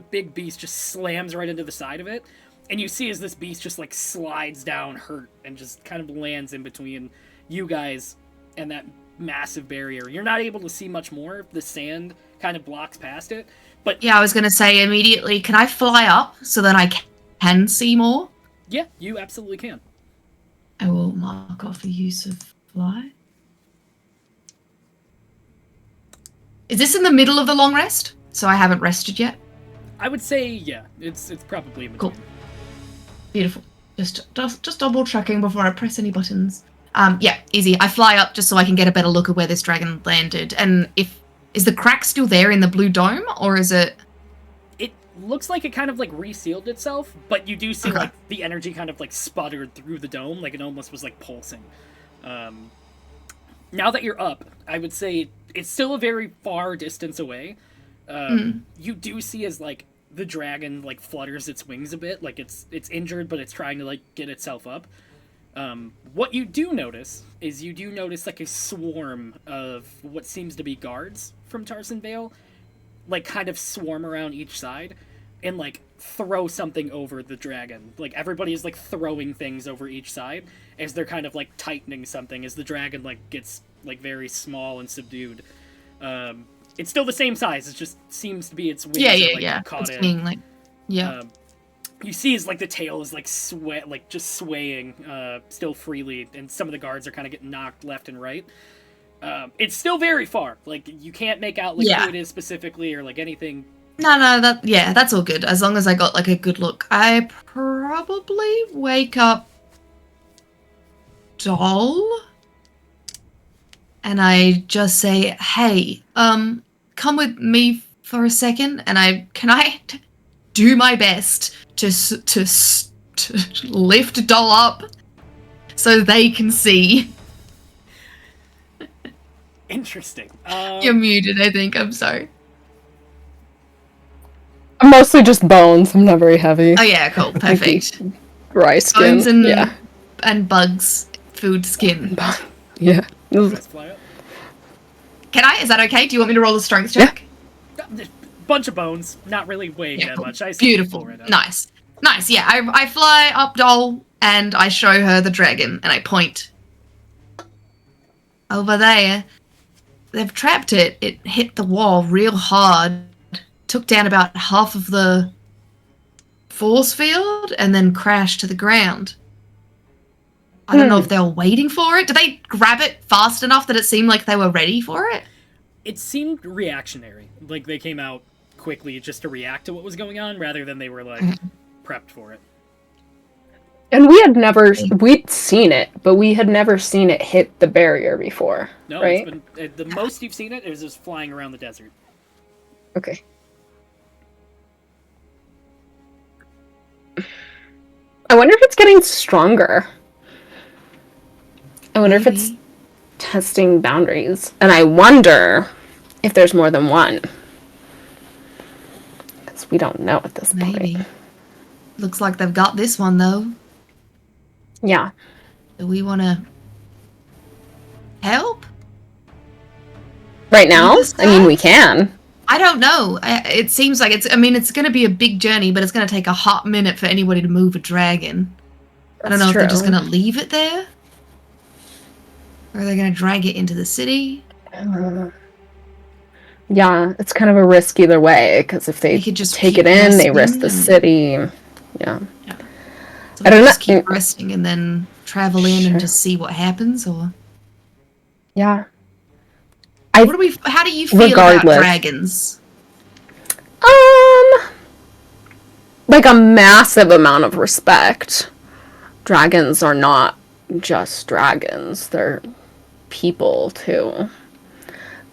big beast just slams right into the side of it, and you see as this beast just, like, slides down hurt and just kind of lands in between you guys and that massive barrier. You're not able to see much more. The sand kind of blocks past it, but... Yeah, I was going to say immediately, can I fly up so that I can see more? Yeah, you absolutely can. I will mark off the use of fly. Is this in the middle of the long rest? So I haven't rested yet? I would say, yeah, it's probably in between. Cool. Beautiful. Just double checking before I press any buttons. Yeah, easy. I fly up just so I can get a better look at where this dragon landed. And is the crack still there in the blue dome, or is it... It looks like it kind of, like, resealed itself, but you do see, like, the energy kind of, like, sputtered through the dome, like it almost was, like, pulsing. Now that you're up, I would say it's still a very far distance away. You do see as, like, the dragon, like, flutters its wings a bit, like it's injured, but it's trying to, like, get itself up. What you do notice is like a swarm of what seems to be guards from Tarsen Vale, like, kind of swarm around each side and, like, throw something over the dragon. Like, everybody is, like, throwing things over each side as they're kind of, like, tightening something as the dragon, like, gets, like, very small and subdued. It's still the same size. It just seems to be its wings are, like, caught it's in. being, like, yeah. You see as, like, the tail is, like, just swaying still freely, and some of the guards are kind of getting knocked left and right. It's still very far. Like, you can't make out, like, who it is specifically or, like, anything. No, that's all good. As long as I got, like, a good look. I probably wake up Doll, and I just say, hey, come with me for a second, and can I do my best to lift Doll up so they can see. Interesting. You're muted, I think. I'm sorry. I'm mostly just bones. I'm not very heavy. Oh yeah, cool, perfect. Dry skin. Bones and bugs, food, skin. Yeah. Let's fly up. Can I? Is that okay? Do you want me to roll a strength check? Bunch of bones, not really weighing that cool. much. Beautiful. Nice. Yeah, I fly up Doll and I show her the dragon and I point. Over there. They've trapped it. It hit the wall real hard. Took down about half of the force field and then crashed to the ground. I don't know if they were waiting for it. Did they grab it fast enough that it seemed like they were ready for it? It seemed reactionary. Like, they came out quickly just to react to what was going on rather than they were, like, prepped for it. And we'd seen it, but we had never seen it hit the barrier before, No, right? It's been, the most you've seen it is just flying around the desert. Okay. I wonder if it's getting stronger. I wonder if it's testing boundaries. And I wonder if there's more than one. Because we don't know at this point. Looks like they've got this one, though. Yeah. Do we want to help? Right now? I mean, we can. I don't know. It seems like it's going to be a big journey, but it's going to take a hot minute for anybody to move a dragon. I don't know if they're just going to leave it there. Or are they going to drag it into the city? Yeah, it's kind of a risk either way, because if they could just take keep it in, they risk resting the and- city. Yeah. So I don't just know. keep resting and then travel in Sure. and just see what happens, or Yeah. how do you feel about Regardless. dragons? Like a massive amount of respect. Dragons are not just dragons, they're people too.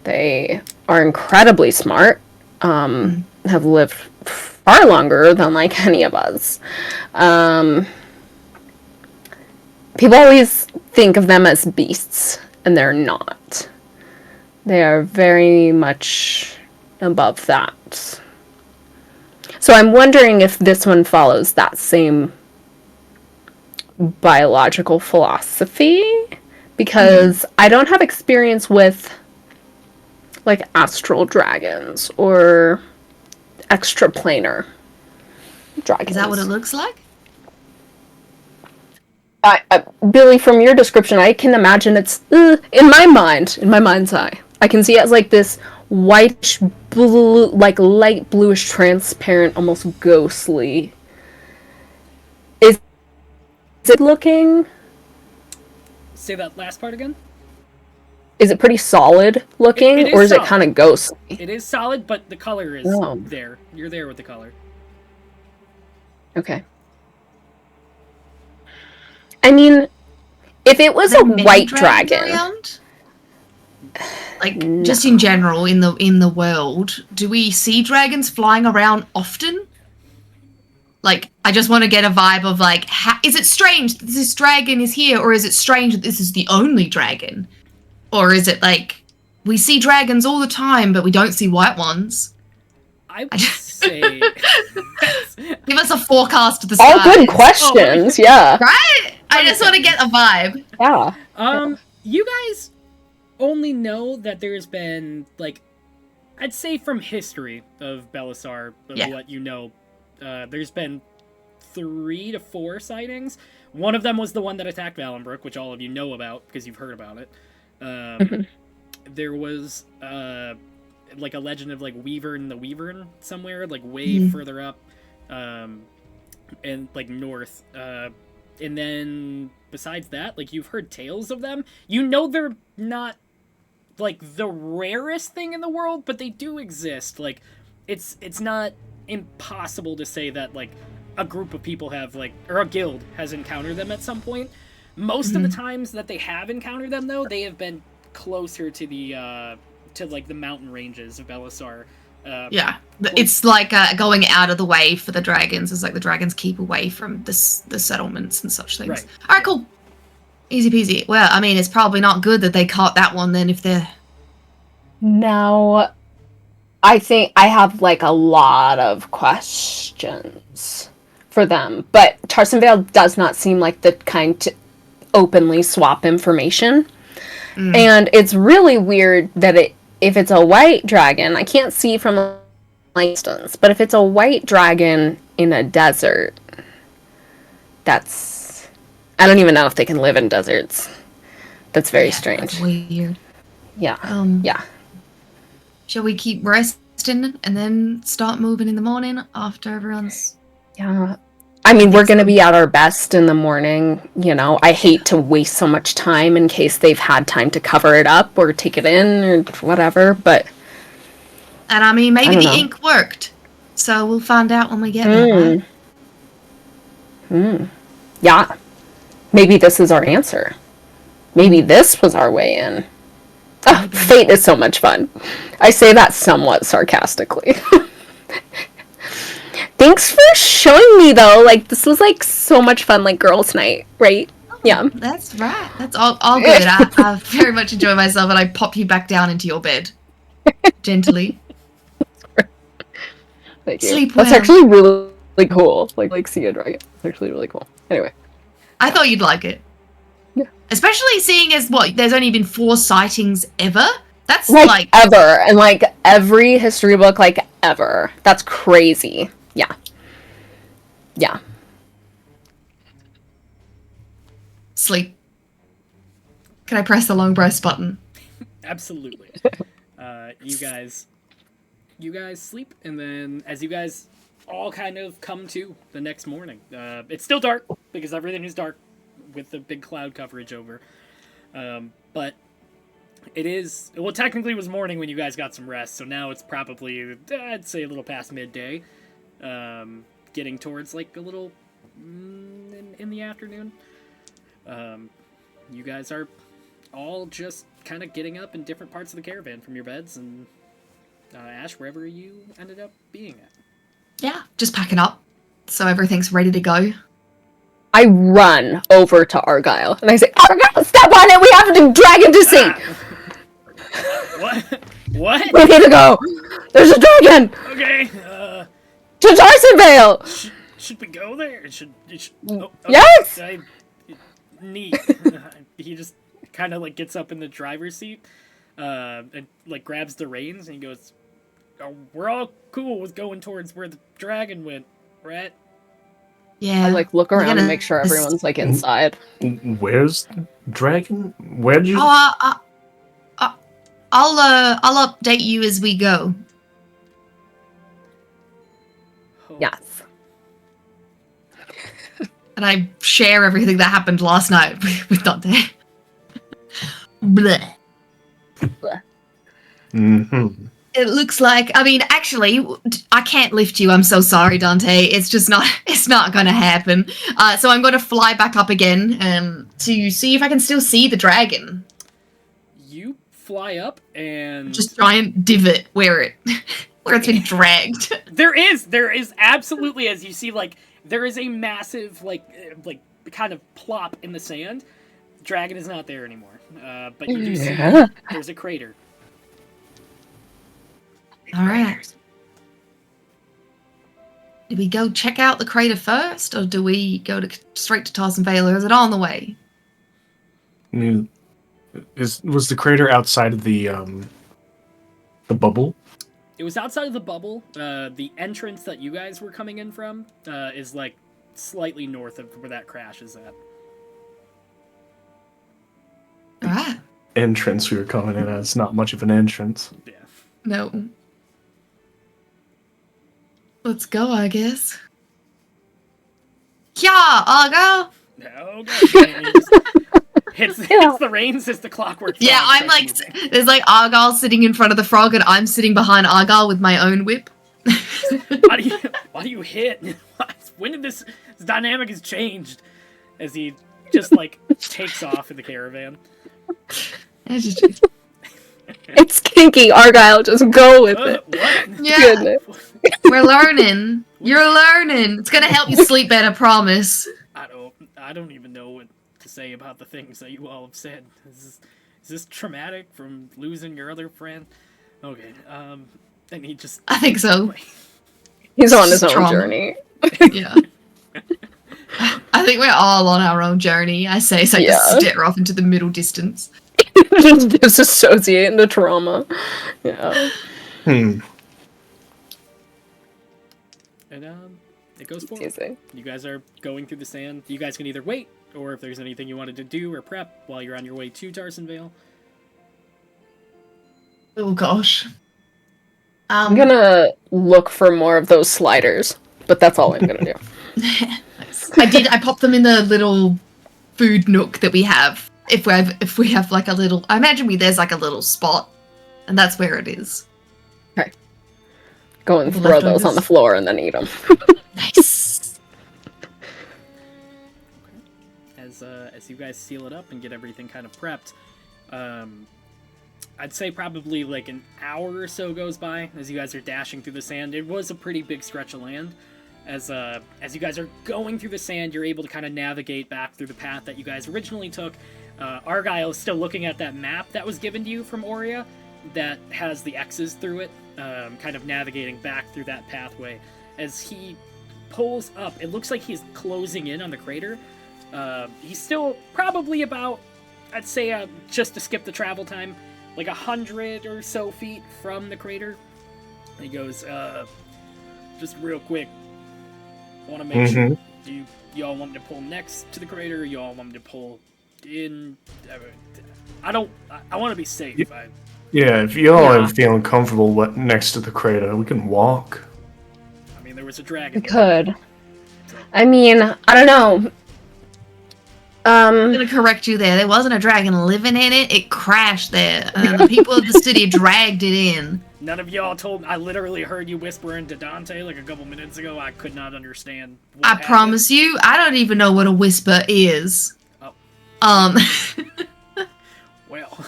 They are incredibly smart, have lived far longer than like any of us. People always think of them as beasts, and they're not. They are very much above that. So I'm wondering if this one follows that same biological philosophy, because I don't have experience with like astral dragons or extraplanar dragons. Is that what it looks like? Billy, from your description, I can imagine it's in my mind's eye. I can see it as like this white, blue, like light bluish, transparent, almost ghostly. Is it looking? Say that last part again. Is it pretty solid looking, It is or is it solid. kind of ghostly? It is solid, but the color is Oh. there. You're there with the color. Okay. I mean, if it was Are a there many white dragons dragon, around? Like just in general in the world, do we see dragons flying around often? Like, I just want to get a vibe of like, is it strange that this dragon is here, or is it strange that this is the only dragon, or is it like we see dragons all the time but we don't see white ones? I would say. Give us a forecast of the all skies. good questions. Yeah. Right? I just want to get a vibe. Yeah. You guys only know that there's been, like, I'd say from history of Belisar, of what you know, there's been 3 to 4 sightings. One of them was the one that attacked Valenbrook, which all of you know about because you've heard about it. There was like a legend of like Weavern the Weavern somewhere, like way further up, and like north. And then besides that, like you've heard tales of them. You know they're not like the rarest thing in the world, but they do exist. Like it's not impossible to say that like a group of people have like, or a guild has encountered them at some point. Most of the times that they have encountered them, though, they have been closer to the to like the mountain ranges of Belisar. It's like going out of the way for the dragons. It's like the dragons keep away from the settlements and such things. Right. All right, cool. Easy peasy. Well, I mean, it's probably not good that they caught that one then if they're... Now, I think I have like a lot of questions for them, but Tarsen Vale does not seem like the kind to openly swap information. And it's really weird that if it's a white dragon, I can't see from a distance, but if it's a white dragon in a desert, that's... I don't even know if they can live in deserts. That's very strange. That's weird. Yeah. Yeah. Shall we keep resting and then start moving in the morning after everyone's... Yeah. I mean, we're going to be at our best in the morning, you know. I hate to waste so much time in case they've had time to cover it up or take it in or whatever, but... And I mean, maybe the ink worked. So we'll find out when we get there, right? Yeah. Maybe this is our answer. Maybe this was our way in. Oh, fate is so much fun. I say that somewhat sarcastically. Thanks for showing me, though. Like, this was, like, so much fun, like, girls' night, right? Yeah. That's right. That's all good. I very much enjoy myself, and I pop you back down into your bed. Gently. Thank you. Sleep well. That's actually really, really cool. Like see a dragon. It's actually really cool. Anyway. I thought you'd like it. Yeah. Especially seeing as, there's only been 4 sightings ever? That's, like... ever. And, like, every history book, like, ever. That's crazy. Yeah. Yeah. Sleep. Can I press the long rest button? Absolutely. You guys sleep, and then as you guys all kind of come to the next morning, it's still dark because everything is dark with the big cloud coverage over. But it is, well, technically it was morning when you guys got some rest, so now it's probably, I'd say, a little past midday, getting towards like a little in the afternoon. You guys are all just kind of getting up in different parts of the caravan from your beds, and Ash, wherever you ended up being at. Yeah, just packing up, so everything's ready to go. I run over to Argyle and I say, Argyle, step on it! We have to drag him to sea! What? What? We need to go! There's a dragon! Okay, To Tarsen Vale! should we go there? Yes! Neat. He just kind of like gets up in the driver's seat, and like grabs the reins, and he goes, "Oh, we're all cool with going towards where the dragon went, right?" Yeah. I like look around and make sure everyone's like inside. Where's the dragon? Where did you? I'll update you as we go. Oh. Yes. And I share everything that happened last night with Dante. Bleh. Mm-hmm. It looks like, I mean, actually, I can't lift you. I'm so sorry, Dante. It's not going to happen. So I'm going to fly back up again to see if I can still see the dragon. You fly up and Just giant divot where it's been dragged. There is absolutely, as you see, like, there is a massive, like kind of plop in the sand. Dragon is not there anymore. But you do see there's a crater. All right. Do we go check out the crater first, or do we go straight to Tarsen Vale, or is it on the way? Was the crater outside of the bubble? It was outside of the bubble. The entrance that you guys were coming in from is like slightly north of where that crash is at. All right. Entrance we were coming in as, not much of an entrance. Yeah. No. Let's go, I guess. Yeah, I'll go. Okay. Hits the reins as the clockwork. Yeah, I'm like, there's like Argyle sitting in front of the frog, and I'm sitting behind Argyle with my own whip. Why do you hit? When did this dynamic has changed? As he just like takes off in the caravan. It's kinky, Argyle. Just go with it. What? Yeah, Goodness. we're learning. You're learning. It's gonna help you sleep better, promise. I don't even know what to say about the things that you all have said. Is this traumatic from losing your other friend? Okay, and he just... I think so. He's on his own Trauma. journey. Yeah. I think we're all on our own journey, I say, so I just stare off into the middle distance. Just disassociate into trauma. Yeah. And it goes forward. Easy. You guys are going through the sand. You guys can either wait, or if there's anything you wanted to do or prep while you're on your way to Tarsen Vale. Oh gosh. I'm gonna look for more of those sliders, but that's all I'm gonna do. I popped them in the little food nook that we have. If we have like a little, I imagine there's like a little spot, and that's where it is. Okay. Go and The throw those leftovers. on the floor and then eat them. Nice. As you guys seal it up and get everything kind of prepped, I'd say probably like an hour or so goes by as you guys are dashing through the sand. It was a pretty big stretch of land. As you guys are going through the sand, you're able to kind of navigate back through the path that you guys originally took. Argyle is still looking at that map that was given to you from Aurea that has the X's through it, kind of navigating back through that pathway. As he pulls up, it looks like he's closing in on the crater. He's still probably about, I'd say, just to skip the travel time, like 100 or so feet from the crater. And he goes, just real quick, I want to make sure, do you all want me to pull next to the crater, or you all want me to pull I don't. I want to be safe. Yeah, if y'all Yeah. are feeling comfortable next to the crater, we can walk. I mean, there was a dragon. We could. I mean, I don't know. I'm gonna correct you there. There wasn't a dragon living in it. It crashed there, and the people of the city dragged it in. None of y'all told. I literally heard you whispering to Dante like a couple minutes ago. I could not understand. I promise you, I don't even know what a whisper is. Oh. Well.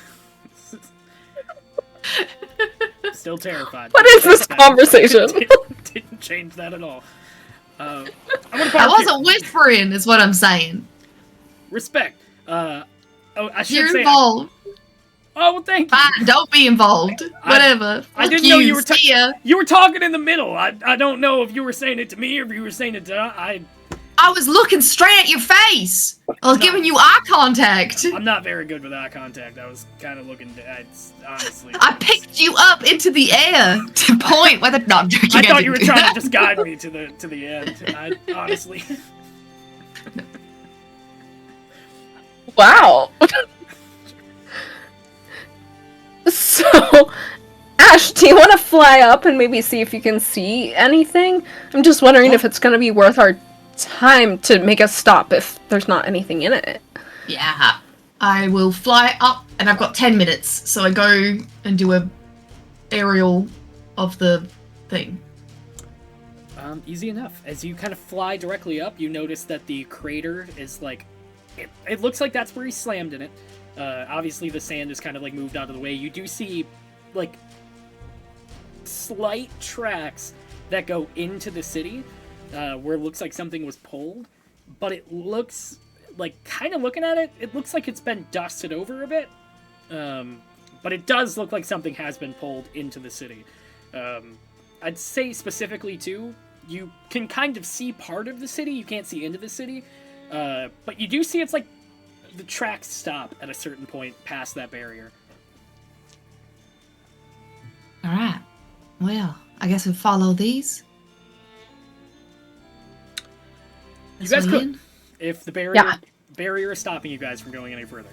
Still terrified. What is this conversation? Didn't change that at all. I wasn't whispering, is what I'm saying. Respect. I should You're say. involved. Oh, well, thank you. Fine, don't be involved. Whatever. I Fuck didn't know you were. See ya. You were talking in the middle. I don't know if you were saying it to me or if you were saying it to. I was looking straight at your face. I was giving you eye contact. I'm not very good with eye contact. I was kind of looking. Honestly. I picked you up into the air to point whether. No, I'm joking. I thought you were trying to just guide me to the end. Honestly. Wow. So, Ash, do you want to fly up and maybe see if you can see anything? I'm just wondering if it's going to be worth our time to make us stop if there's not anything in it. Yeah. I will fly up, and I've got 10 minutes, so I go and do a aerial of the thing. Easy enough. As you kind of fly directly up, you notice that the crater is like... It looks like that's where he slammed in it. Obviously, the sand is kind of like moved out of the way. You do see, like, slight tracks that go into the city, where it looks like something was pulled. But it looks like, kind of looking at it, it looks like it's been dusted over a bit. But it does look like something has been pulled into the city. I'd say specifically, too, you can kind of see part of the city. You can't see into the city. But you do see it's like the tracks stop at a certain point past that barrier. Alright. Well, I guess we follow these. You guys could. If the barrier is stopping you guys from going any further.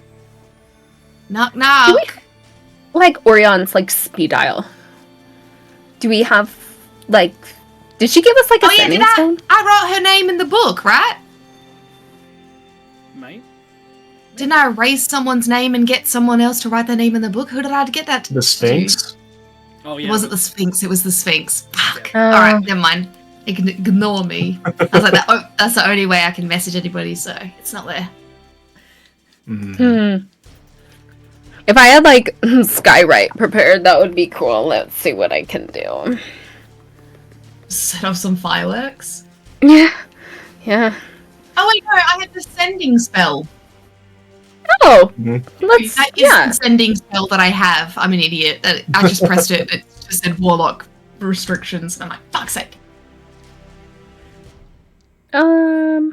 Knock, knock. Like Orion's, like, speed dial. Do we have, like... Did she give us, like, a sending stone? I wrote her name in the book, right? Might? Didn't I erase someone's name and get someone else to write their name in the book? Who did I get that to? The Sphinx? Oh, yeah. It wasn't the Sphinx, it was the Sphinx. Fuck. Yeah. Alright, never mind. You can ignore me. I was like, that's the only way I can message anybody, so it's not there. If I had, like, Skywrite prepared, that would be cool. Let's see what I can do. Set off some fireworks? Yeah. Yeah. Oh wait, no, I had the sending spell. Oh! That is the sending spell that I have. I'm an idiot. I just pressed it. It just said warlock restrictions. And I'm like, fuck's sake. I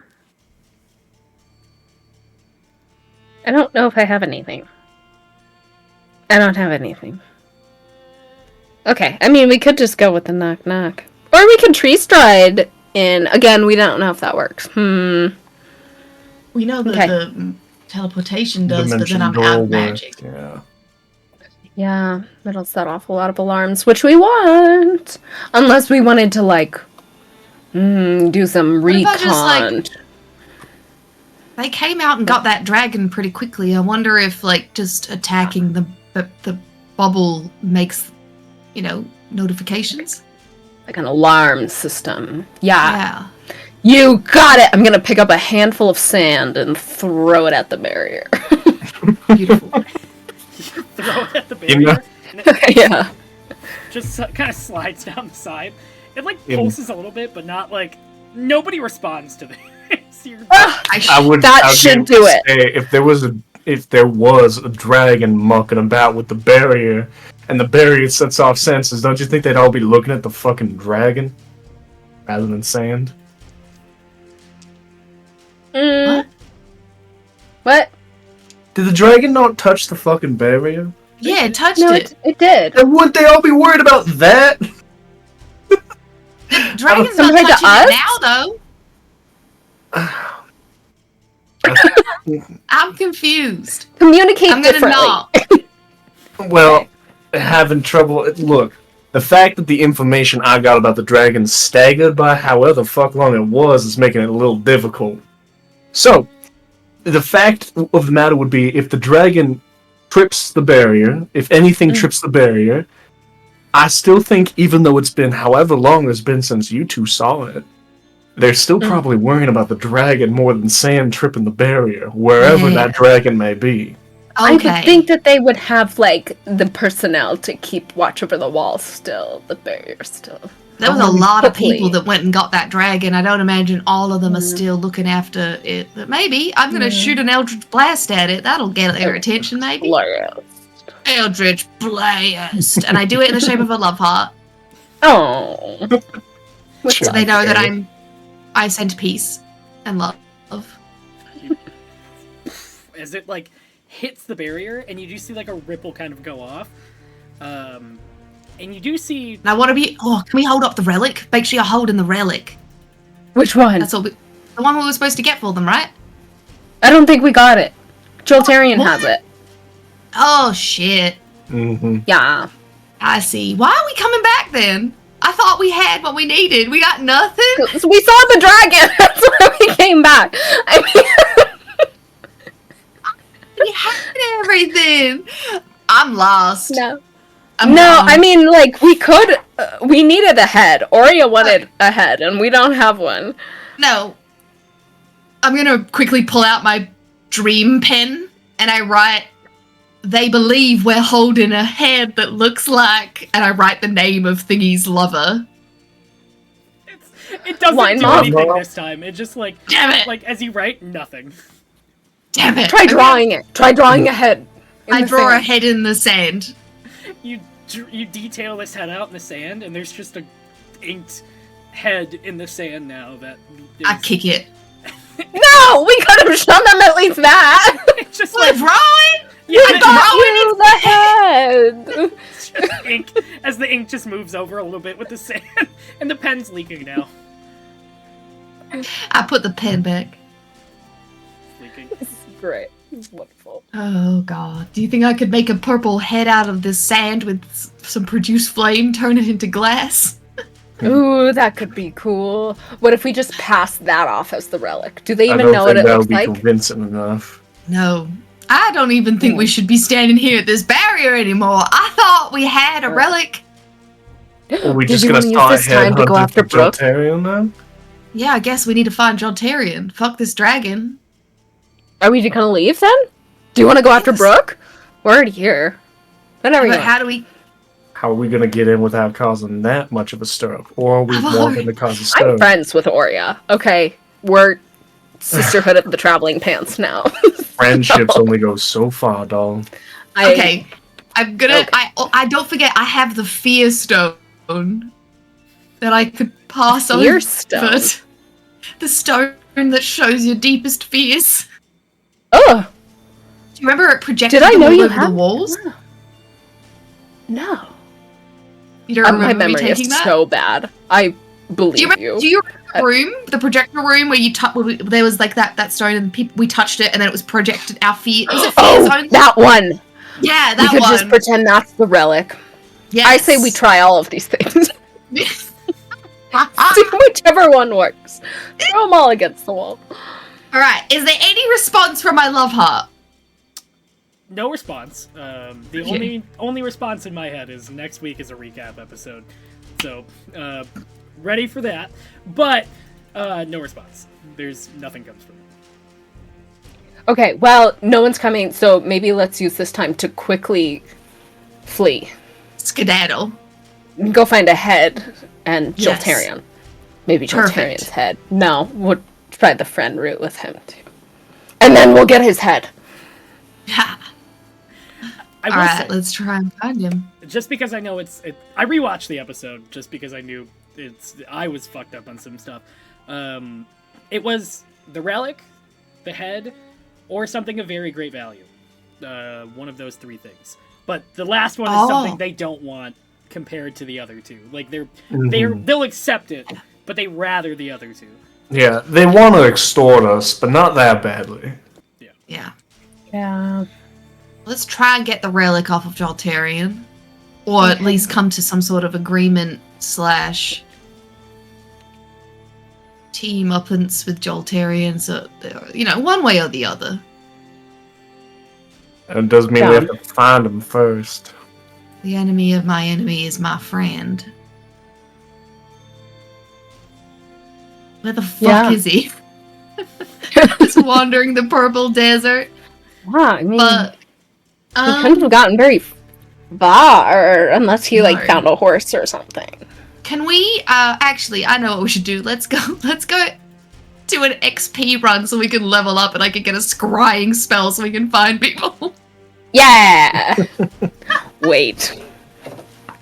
don't know if I have anything. I don't have anything. Okay, I mean, we could just go with the knock knock. Or we can tree stride in. Again, we don't know if that works. We know that the teleportation does, but then I'm out of magic. Yeah. Yeah, that'll set off a lot of alarms, which we want. Unless we wanted to, like, do some recon. They came out and got that dragon pretty quickly. I wonder if, like, just attacking the bubble makes, notifications. Like an alarm system. Yeah. You got it! I'm gonna pick up a handful of sand and throw it at the barrier. Beautiful. Throw it at the barrier. Yeah. Just kind of slides down the side. It, like, pulses a little bit, but not, like... Nobody responds to this. That should do it. If there was a dragon mucking about with the barrier, and the barrier sets off sensors, don't you think they'd all be looking at the fucking dragon rather than sand? What? Did the dragon not touch the fucking barrier? Yeah, it touched No, it. it did. And wouldn't they all be worried about that? Dragon's not Compared to touching us? it now, though. I'm confused. Communicate I'm gonna differently. knock. Well, having trouble. Look, the fact that the information I got about the dragon staggered by however the fuck long it was is making it a little difficult. So, the fact of the matter would be if the dragon trips the barrier, if anything trips the barrier, I still think even though it's been however long it's been since you two saw it, they're still probably worrying about the dragon more than sand tripping the barrier, wherever that dragon may be. I would think that they would have, like, the personnel to keep watch over the walls still, the barrier still. There was a lot of people that went and got that dragon. I don't imagine all of them are still looking after it. But maybe I'm going to shoot an Eldritch Blast at it. That'll get their attention, maybe. Eldritch Blast. And I do it in the shape of a love heart. Oh. So they know that I send peace and love. As it, like, hits the barrier, and you do see, like, a ripple kind of go off. And you do see... Now, what are we... Oh, can we hold up the relic? Make sure you're holding the relic. Which one? That's all the one we were supposed to get for them, right? I don't think we got it. Joltarian has it. Oh, shit. Mm-hmm. Yeah. I see. Why are we coming back, then? I thought we had what we needed. We got nothing? We saw the dragon! That's why we came back. I mean... We had everything. I'm lost. No. I mean, like, we could... we needed a head. Aurea wanted a head, and we don't have one. No. I'm gonna quickly pull out my dream pen, and I write, they believe we're holding a head that looks like... And I write the name of Thingy's lover. It doesn't do anything this time. It just, like... Damn it! Like, as you write, nothing. Damn it! Try drawing it. Try drawing a head. I draw a head in the sand. You detail this head out in the sand, and there's just a inked head in the sand now that is... I kick it. No! We could have shown them at least that! It's just We're like... drawing? I got you the head! It's just ink, as the ink just moves over a little bit with the sand, and the pen's leaking now. I put the pen back. Leaking. This is great. This is wonderful. Oh, God. Do you think I could make a purple head out of this sand with some produced flame, turn it into glass? Ooh, that could be cool. What if we just pass that off as the relic? Do they even know what it looks like? That would be convincing enough. No. I don't even think we should be standing here at this barrier anymore. I thought we had a relic. Are we just going to start time to go after Brooke? Now? Yeah, I guess we need to find Joltarian. Fuck this dragon. Are we gonna leave then? Do you want to go after Brooke? We're already here. Whatever. But how do we... How are we going to get in without causing that much of a stir up? Or are we wanting to cause a stir? I'm friends with Aurea. Okay, we're sisterhood of the traveling pants now. Friendships only go so far, doll. Okay, I'm gonna... Okay. I don't forget, I have the fear stone that I could pass over. Fear stone? The stone that shows your deepest fears. Oh! Do you remember it projected over the walls? No. You don't remember my memory me taking is that? So bad. I believe you. Do you remember the room, the projector room, where there was like that stone and we touched it and then it was projected our fear? Was it fear zone? That one! Yeah, that one. We could one. just pretend that's the relic. Yes. I say we try all of these things. See whichever one works. Throw them all against the wall. Alright, is there any response from my love heart? No response. The only response in my head is next week is a recap episode. So, ready for that. But, no response. There's nothing comes from it. Okay, well, no one's coming, so maybe let's use this time to quickly flee. Skedaddle. Go find a head and Joltarian. Maybe Joltarian's head. No, we'll try the friend route with him too. And then we'll get his head. Yeah. Alright, let's try and find him. Just because I know I rewatched the episode just because I knew I was fucked up on some stuff. It was the relic, the head, or something of very great value. One of those three things. But the last one is something they don't want compared to the other two. Like they'll accept it, but they rather the other two. Yeah, they want to extort us, but not that badly. Yeah. Yeah. Yeah. Let's try and get the relic off of Joltarian. Or at least come to some sort of agreement / team uppance with Joltarian. So, one way or the other. It does mean we have to find him first. The enemy of my enemy is my friend. Where the fuck is he? Just wandering the purple desert. Yeah, I mean, But he couldn't have gotten very far unless he No. found a horse or something. can we actually I know what we should do. Let's go to an XP run so we can level up and I can get a scrying spell so we can find people. Yeah. Wait.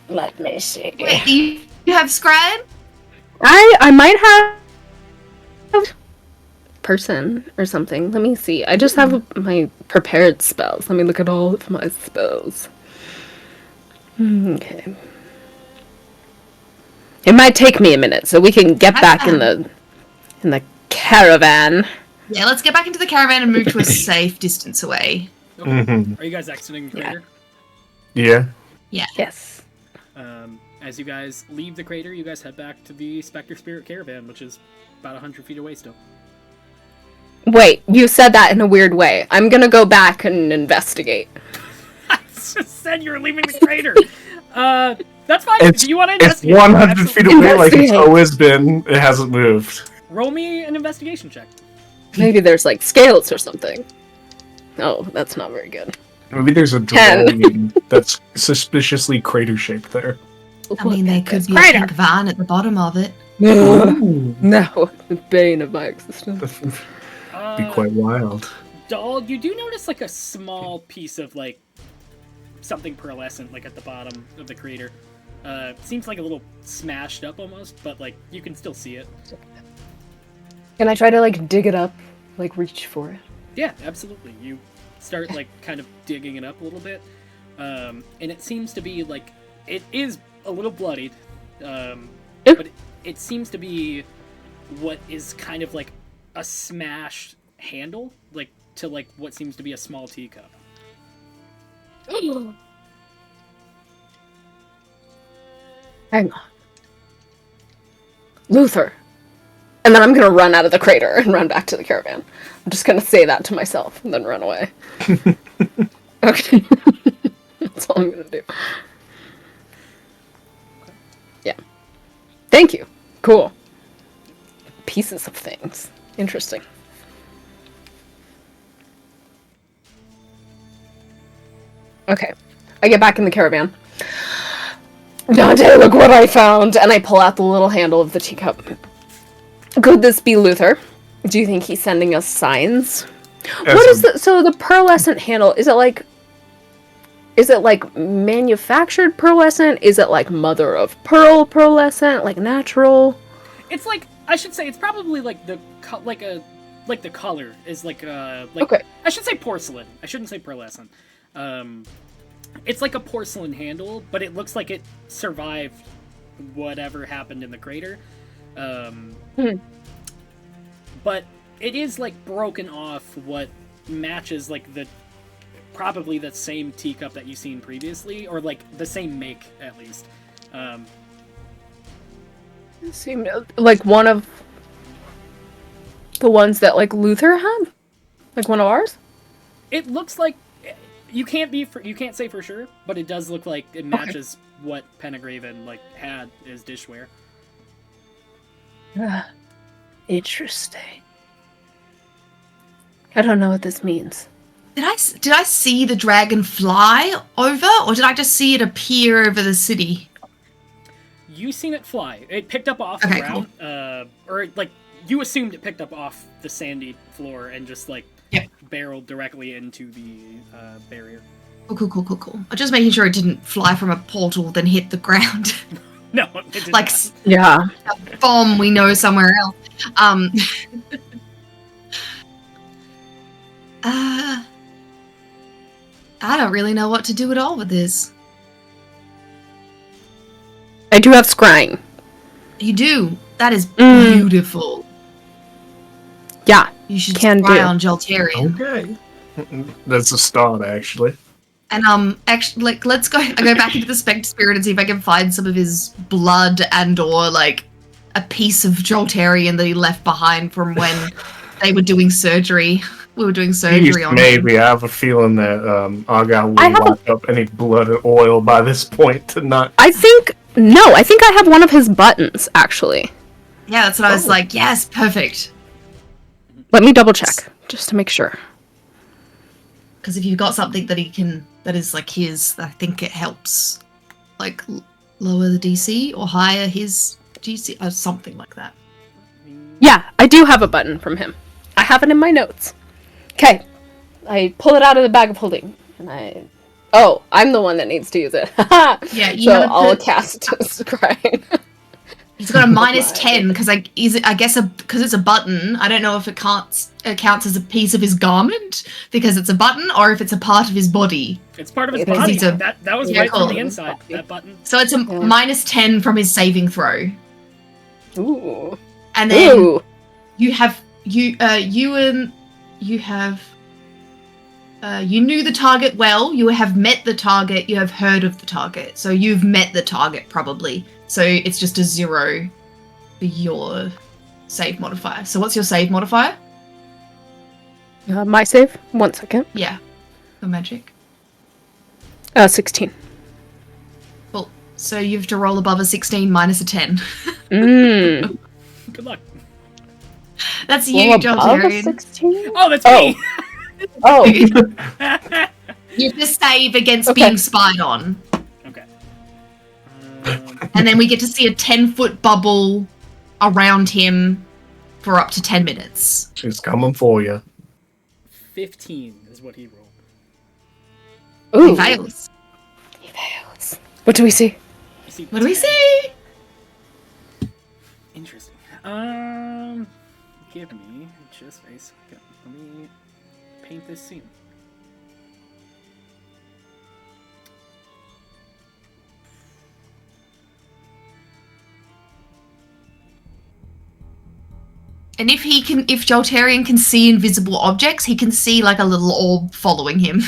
Let me see. Wait, do you have scrying? I might have person or something. Let me see. I just have my prepared spells. Let me look at all of my spells. Okay. It might take me a minute, so we can get back in the caravan. Yeah, let's get back into the caravan and move to a safe distance away. Okay. Mhm. Are you guys exiting the crater? Yeah. Yeah. Yes. As you guys leave the crater, you guys head back to the Spectre Spirit caravan, which is about 100 feet away still. Wait, you said that in a weird way. I'm gonna go back and investigate. I just said you were leaving the crater. That's fine. It's, Do you want to it's investigate? 100 feet Absolutely. away like it's Investigate. always been. It hasn't moved. Roll me an investigation check. Maybe there's scales or something. Oh, that's not very good. Maybe there's a 10. dwelling that's suspiciously crater-shaped there. I mean, there could be a crater. pink vine at the bottom of it. No, the bane of my existence. Be quite wild. Doll, you do notice a small piece of something pearlescent at the bottom of the crater. Seems a little smashed up almost, but you can still see it. Can I try to dig it up? Reach for it? Yeah, absolutely. You start kind of digging it up a little bit, and it seems to be it is a little bloodied, but it seems to be what is kind of a smashed handle, to what seems to be a small teacup. Hang on. Luther. And then I'm gonna run out of the crater and run back to the caravan. I'm just gonna say that to myself and then run away. Okay. That's all I'm gonna do. Yeah. Thank you. Cool. Pieces of things. Interesting. Okay. I get back in the caravan. Dante, look what I found! And I pull out the little handle of the teacup. Could this be Luther? Do you think he's sending us signs? What is so the pearlescent handle, is it manufactured pearlescent? Is it mother of pearl pearlescent? Natural? It's I should say it's probably the color is Okay. I should say porcelain. I shouldn't say pearlescent. It's a porcelain handle, but it looks like it survived whatever happened in the crater. But it is broken off what matches probably the same teacup that you've seen previously, or the same make at least. It seemed one of the ones that Luther had? One of ours? It looks you can't say for sure, but it does look like it matches what Pendragon had as dishware. Interesting. I don't know what this means. Did I see the dragon fly over, or did I just see it appear over the city? You seen it fly. It picked up off the Okay, ground, or you assumed it picked up off the sandy floor and just barreled directly into the barrier. Cool. I'm just making sure it didn't fly from a portal, then hit the ground. No, it did like not. Yeah. a bomb we know somewhere else. I don't really know what to do at all with this. I do have scrying. You do. That is Mm. beautiful. Yeah. You should Can try do. on Joltarian. Okay. That's a start, actually. And actually, like, let's go. I go back into the Spectre Spirit and see if I can find some of his blood and or like a piece of Joltarian that he left behind from when they were doing surgery. We were doing surgery on him. Maybe. I have a feeling that Argyle will lock up any blood or oil by this point to not. I think I have one of his buttons actually. Yeah, that's what I was like. Yes, perfect. Let me double check just to make sure. Because if you've got something that is like his, I think it helps, like lower the DC or higher his DC or something like that. Yeah, I do have a button from him. I have it in my notes. Okay, I pull it out of the bag of holding, and I'm the one that needs to use it. Yeah, so I'll cast Scrying. He's got a minus 10 because I guess because it's a button. I don't know if it counts as a piece of his garment because it's a button, or if it's a part of his body. It's part of his body. That was right from the inside. That button. So it's a minus 10 from his saving throw. Ooh. And then you knew the target well. You have met the target. You have heard of the target. So you've met the target probably. So it's just a 0 for your save modifier. So what's your save modifier? My save? 1 second. Yeah. For magic. 16. Cool. So you have to roll above a 16 minus a 10. Mmm. Good luck. That's you, Joltarian. 16? Oh, that's me! Oh. You have to save against being spied on. Okay. And then we get to see a 10-foot bubble around him for up to 10 minutes. She's coming for you. 15 is what he rolled. Ooh. He fails. What do we see? What do we see? Interesting. Give me just a second. Let me paint this scene. And if Joltarian can see invisible objects, he can see like a little orb following him.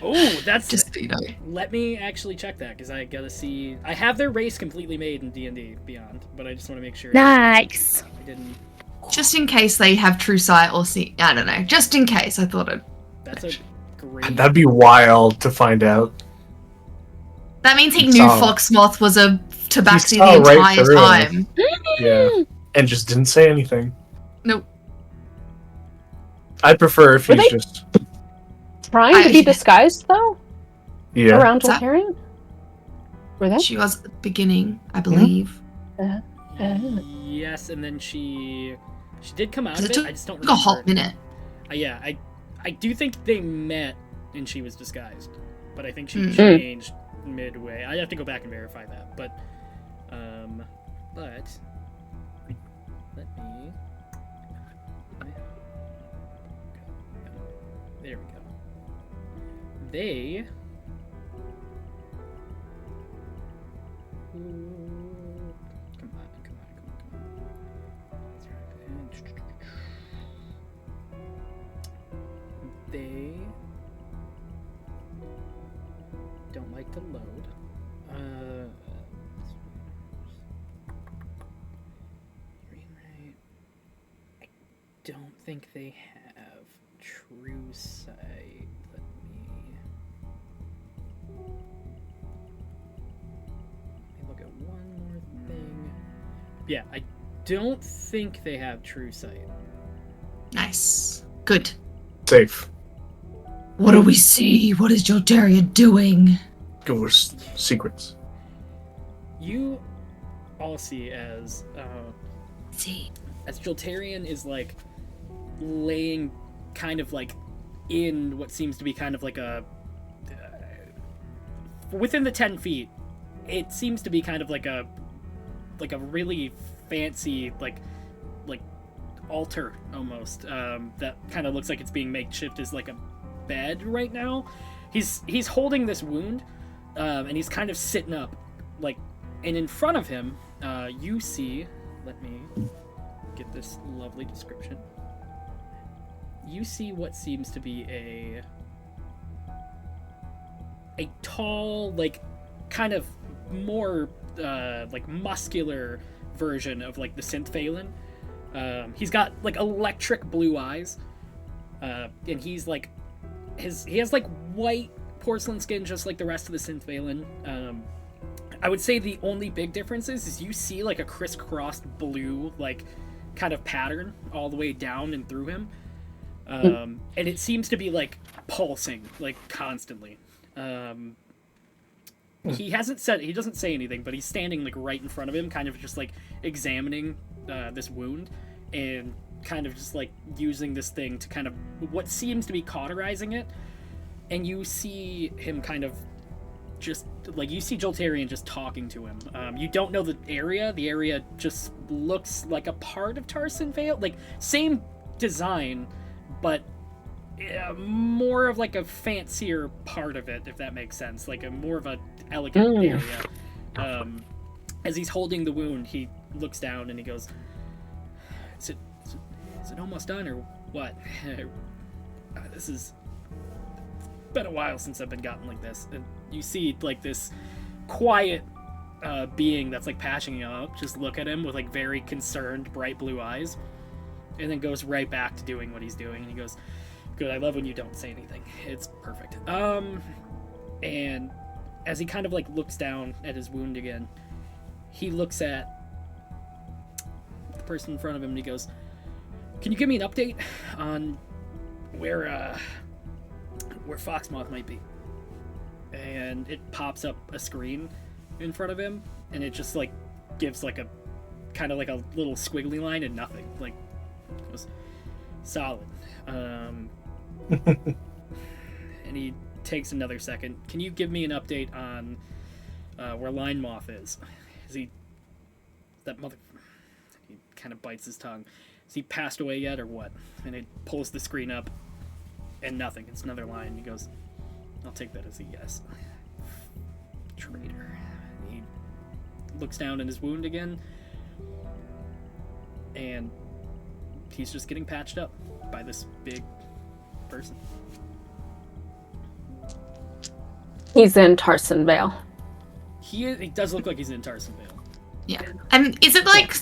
Oh, that's just so you know. Let me actually check that because I gotta see. I have their race completely made in D&D Beyond, but I just want to make sure. Nice. I didn't. Just in case they have true sight or see, I don't know. Just in case, I thought it. That's a great. That'd be wild to find out. That means he knew Foxmoth was a tabaxi the right entire time. Yeah, and just didn't say anything. Nope. I'd prefer if he's just trying to be disguised though. Yeah. Around Joltarian. Were they? She was at the beginning, I believe. Yes, and then she did come out of it. I just don't remember. Took a hot minute. Yeah, I do think they met and she was disguised, but I think she changed midway. I have to go back and verify that, but let me. There we go. They. Come on. They don't like to load. I don't think they have true sight. Let me look at one more thing. Yeah, I don't think they have true sight. Nice. Good. Safe. What do we see? What is Joltarian doing? Go for secrets. You all see as Joltarian is like laying kind of like in what seems to be kind of like a within the 10 feet. It seems to be kind of like a really fancy like altar almost that kind of looks like it's being makeshift as like a bed right now. He's holding this wound and he's kind of sitting up like, and in front of him you see, let me get this lovely description. you see what seems to be a tall, like, kind of more like muscular version of like the synth Phelan. He's got like electric blue eyes, and he's like he has like white porcelain skin just like the rest of the synth Phelan. I would say the only big difference is you see like a crisscrossed blue like kind of pattern all the way down and through him, and it seems to be like pulsing like constantly. He doesn't say anything, but he's standing like right in front of him, kind of just like examining this wound and kind of just like using this thing to kind of what seems to be cauterizing it. And you see him kind of just like, you see Joltarian just talking to him. You don't know the area just looks like a part of Tarsen Vale, like same design, but more of like a fancier part of it, if that makes sense, like a more of a elegant area. As he's holding the wound, he looks down and he goes, is it almost done or what? This is been a while since I've been gotten like this. And you see like this quiet being that's like patching him up just look at him with like very concerned bright blue eyes, and then goes right back to doing what he's doing. And he goes, good, I love when you don't say anything, it's perfect. And as he kind of like looks down at his wound again, he looks at the person in front of him and he goes, can you give me an update on where Foxmoth might be? And it pops up a screen in front of him, and it just like gives like a kind of like a little squiggly line and nothing. Like, it was solid. And he takes another second. Can you give me an update on where Line Moth is? Is he that mother? He kind of bites his tongue. Is he passed away yet or what? And it pulls the screen up, and nothing. It's another line. He goes, I'll take that as a yes. Traitor. He looks down at his wound again, and he's just getting patched up by this big person. He's in Tarsen Vale. He does look like he's in Tarsen Vale. Yeah. And is it like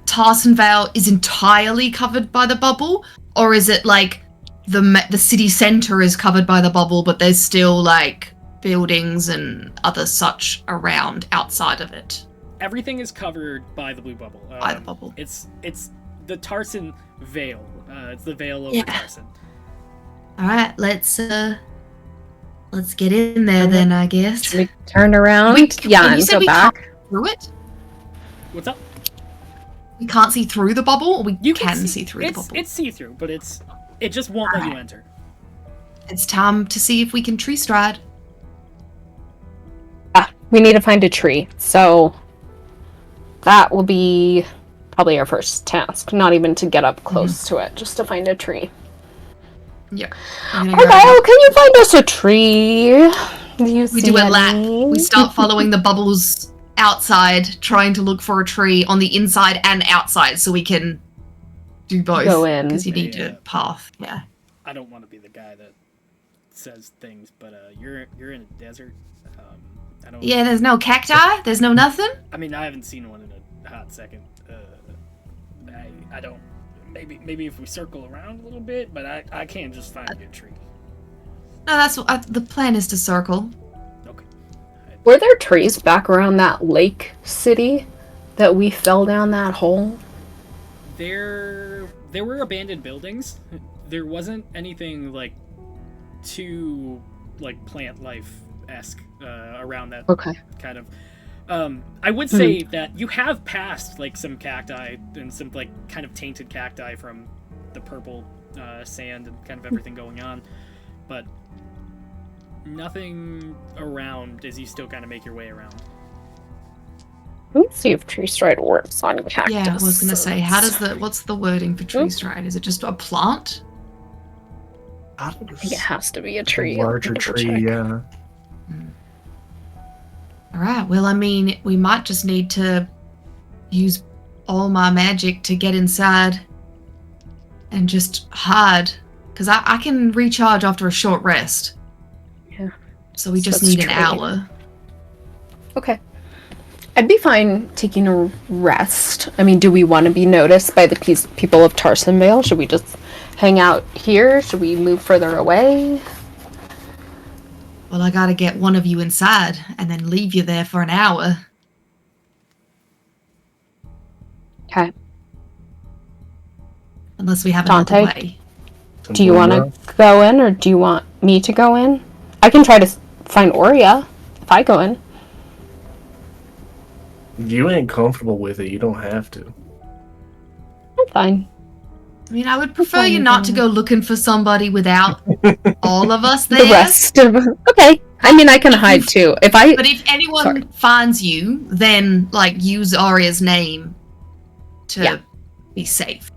Tarsen Vale is entirely covered by the bubble, or is it like the city center is covered by the bubble, but there's still like buildings and other such around outside of it? Everything is covered by the blue bubble. By the bubble. It's the Tarsen Vale. It's the Vale over Tarsen. All right, let's get in there then, I guess. Should we turn around? And go back. Can't through it? What's up? We can't see through the bubble, or You can see through the bubble? It's see-through, but it just won't let you enter. It's time to see if we can tree stride. Yeah, we need to find a tree. So that will be probably our first task. Not even to get up close to it, just to find a tree. Yeah. Hello, can you find us a tree? We do a lap. We start following the bubbles outside, trying to look for a tree on the inside and outside, so we can do both. Go in. Because you need to path. Yeah. I don't want to be the guy that says things, but you're in a desert. I don't. Yeah, there's no cacti. There's no nothing. I mean, I haven't seen one in a hot second. I don't. Maybe if we circle around a little bit, but I can't just find a good tree. No, that's what the plan is, to circle. Okay. Were there trees back around that lake city that we fell down that hole? There were abandoned buildings. There wasn't anything like too like plant life-esque around that kind of. I would say that you have passed like some cacti and some like kind of tainted cacti from the purple sand and kind of everything going on, but nothing around as you still kind of make your way around. Let's see if tree stride works on cactus. Yeah, I was gonna say, what's the wording for tree stride? Is it just a plant? I think it has to be a tree. A larger tree, yeah. Alright, well, I mean, we might just need to use all my magic to get inside and just hide. Because I can recharge after a short rest. Yeah. So we just Let's need an trade. hour. Okay. I'd be fine taking a rest. I mean, do we want to be noticed by the people of Tarsen Vale? Should we just hang out here? Should we move further away? Well, I gotta get one of you inside and then leave you there for an hour. Okay. Unless we have Dante? another way. Do you want to go in, or do you want me to go in? I can try to find Aurea if I go in. You ain't comfortable with it. You don't have to. I'm fine. I mean, I would prefer you not to go looking for somebody without all of us there. The rest of okay. I mean, I can hide too. But if anyone finds you, then like use Aria's name to be safe.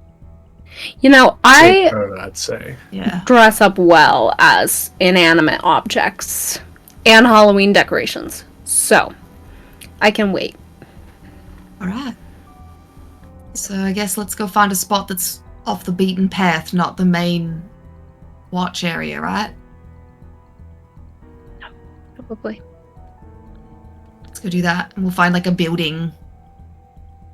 You know, I'd say. Yeah. dress up well as inanimate objects and Halloween decorations, so I can wait. All right. So I guess let's go find a spot that's off the beaten path, not the main watch area, right? Probably. Let's go do that, and we'll find like a building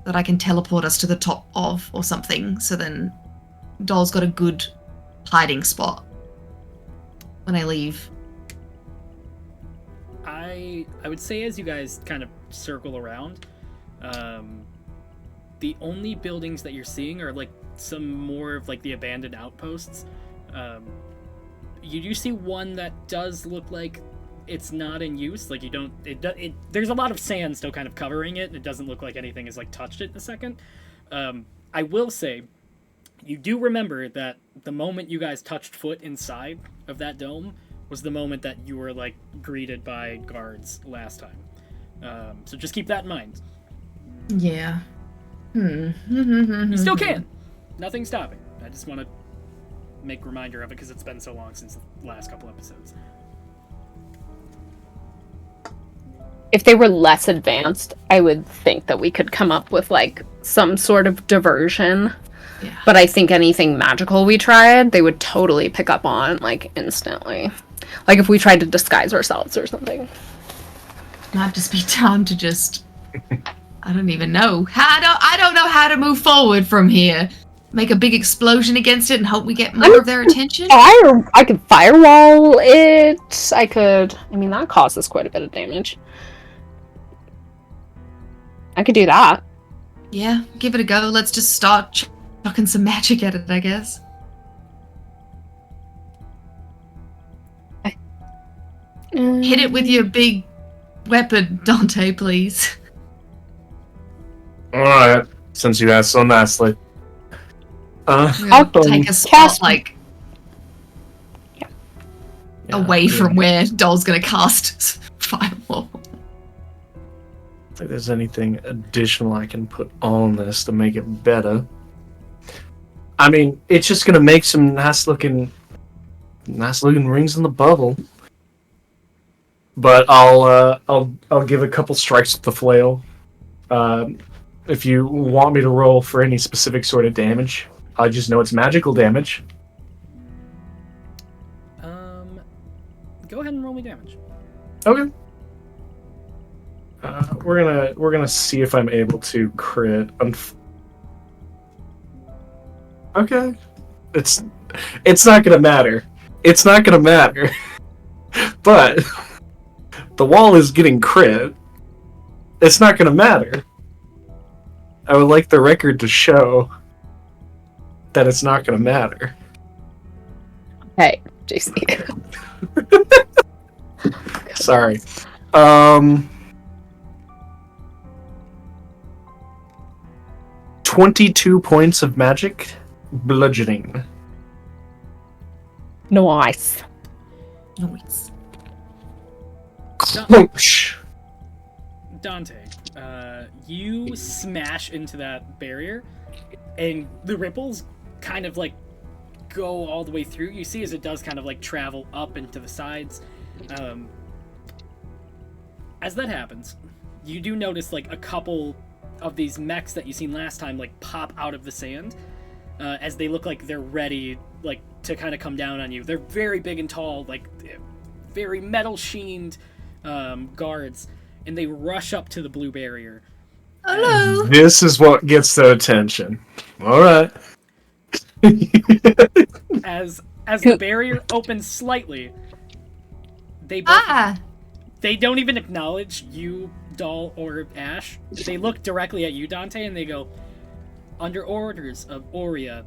that I can teleport us to the top of or something, so then Doll's got a good hiding spot when I leave. I would say as you guys kind of circle around, the only buildings that you're seeing are like some more of like the abandoned outposts. You do see one that does look like it's not in use. Like there's a lot of sand still kind of covering it, and it doesn't look like anything has like touched it in a second. I will say, you do remember that the moment you guys touched foot inside of that dome was the moment that you were like greeted by guards last time. So just keep that in mind. Yeah. You still can. Nothing's stopping. I just want to make a reminder of it because it's been so long since the last couple episodes. If they were less advanced, I would think that we could come up with like some sort of diversion. Yeah. But I think anything magical we tried, they would totally pick up on like instantly. Like if we tried to disguise ourselves or something. Might just be time to just I don't even know. I don't know how to move forward from here. Make a big explosion against it and hope we get more of their attention? I could firewall it. I mean, that causes quite a bit of damage. I could do that. Yeah, give it a go. Let's just start chucking some magic at it, I guess. Hit it with your big weapon, Dante, please. Alright, since you asked so nicely. I'll take a spot, like, away from where Doll's gonna cast Firewall. If there's anything additional I can put on this to make it better. I mean, it's just gonna make some nice looking rings in the bubble. But I'll give a couple strikes with the flail. If you want me to roll for any specific sort of damage, I just know it's magical damage. Go ahead and roll me damage. Okay. We're gonna see if I'm able to crit. Okay. It's not gonna matter. It's not gonna matter. But the wall is getting crit. It's not gonna matter. I would like the record to show that it's not gonna matter. Hey, JC. Sorry. 22 points of magic bludgeoning. Nice. Nice. Clunch. Dante, you smash into that barrier, and the ripples kind of like go all the way through. You see as it does kind of like travel up into the sides. As that happens, you do notice like a couple of these mechs that you seen last time like pop out of the sand. as they look like they're ready, like, to kind of come down on you. They're very big and tall, like, very metal-sheened guards, and they rush up to the blue barrier. Hello. This is what gets their attention. All right. As the barrier opens slightly, they don't even acknowledge you, Doll, or Ash. They look directly at you, Dante, and they go, "Under orders of Aurea,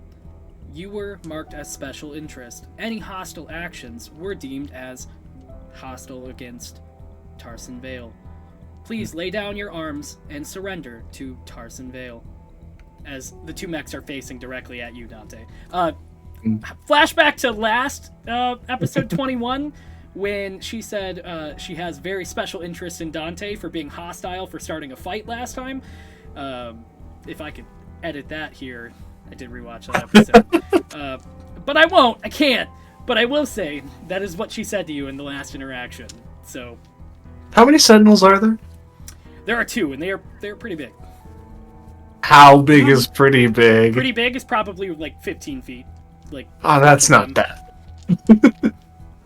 you were marked as special interest. Any hostile actions were deemed as hostile against Tarsen Vale. Please lay down your arms and surrender to Tarsen Vale." As the two mechs are facing directly at you, Dante. Flashback to last episode 21, when she said she has very special interest in Dante for being hostile for starting a fight last time. If I could edit that here, I did rewatch that episode. But I won't. I can't. But I will say that is what she said to you in the last interaction. So, How many sentinels are there? there are two, and they're pretty big. How big is pretty big? Pretty big is probably like 15 feet. Like, Oh, that's not bad.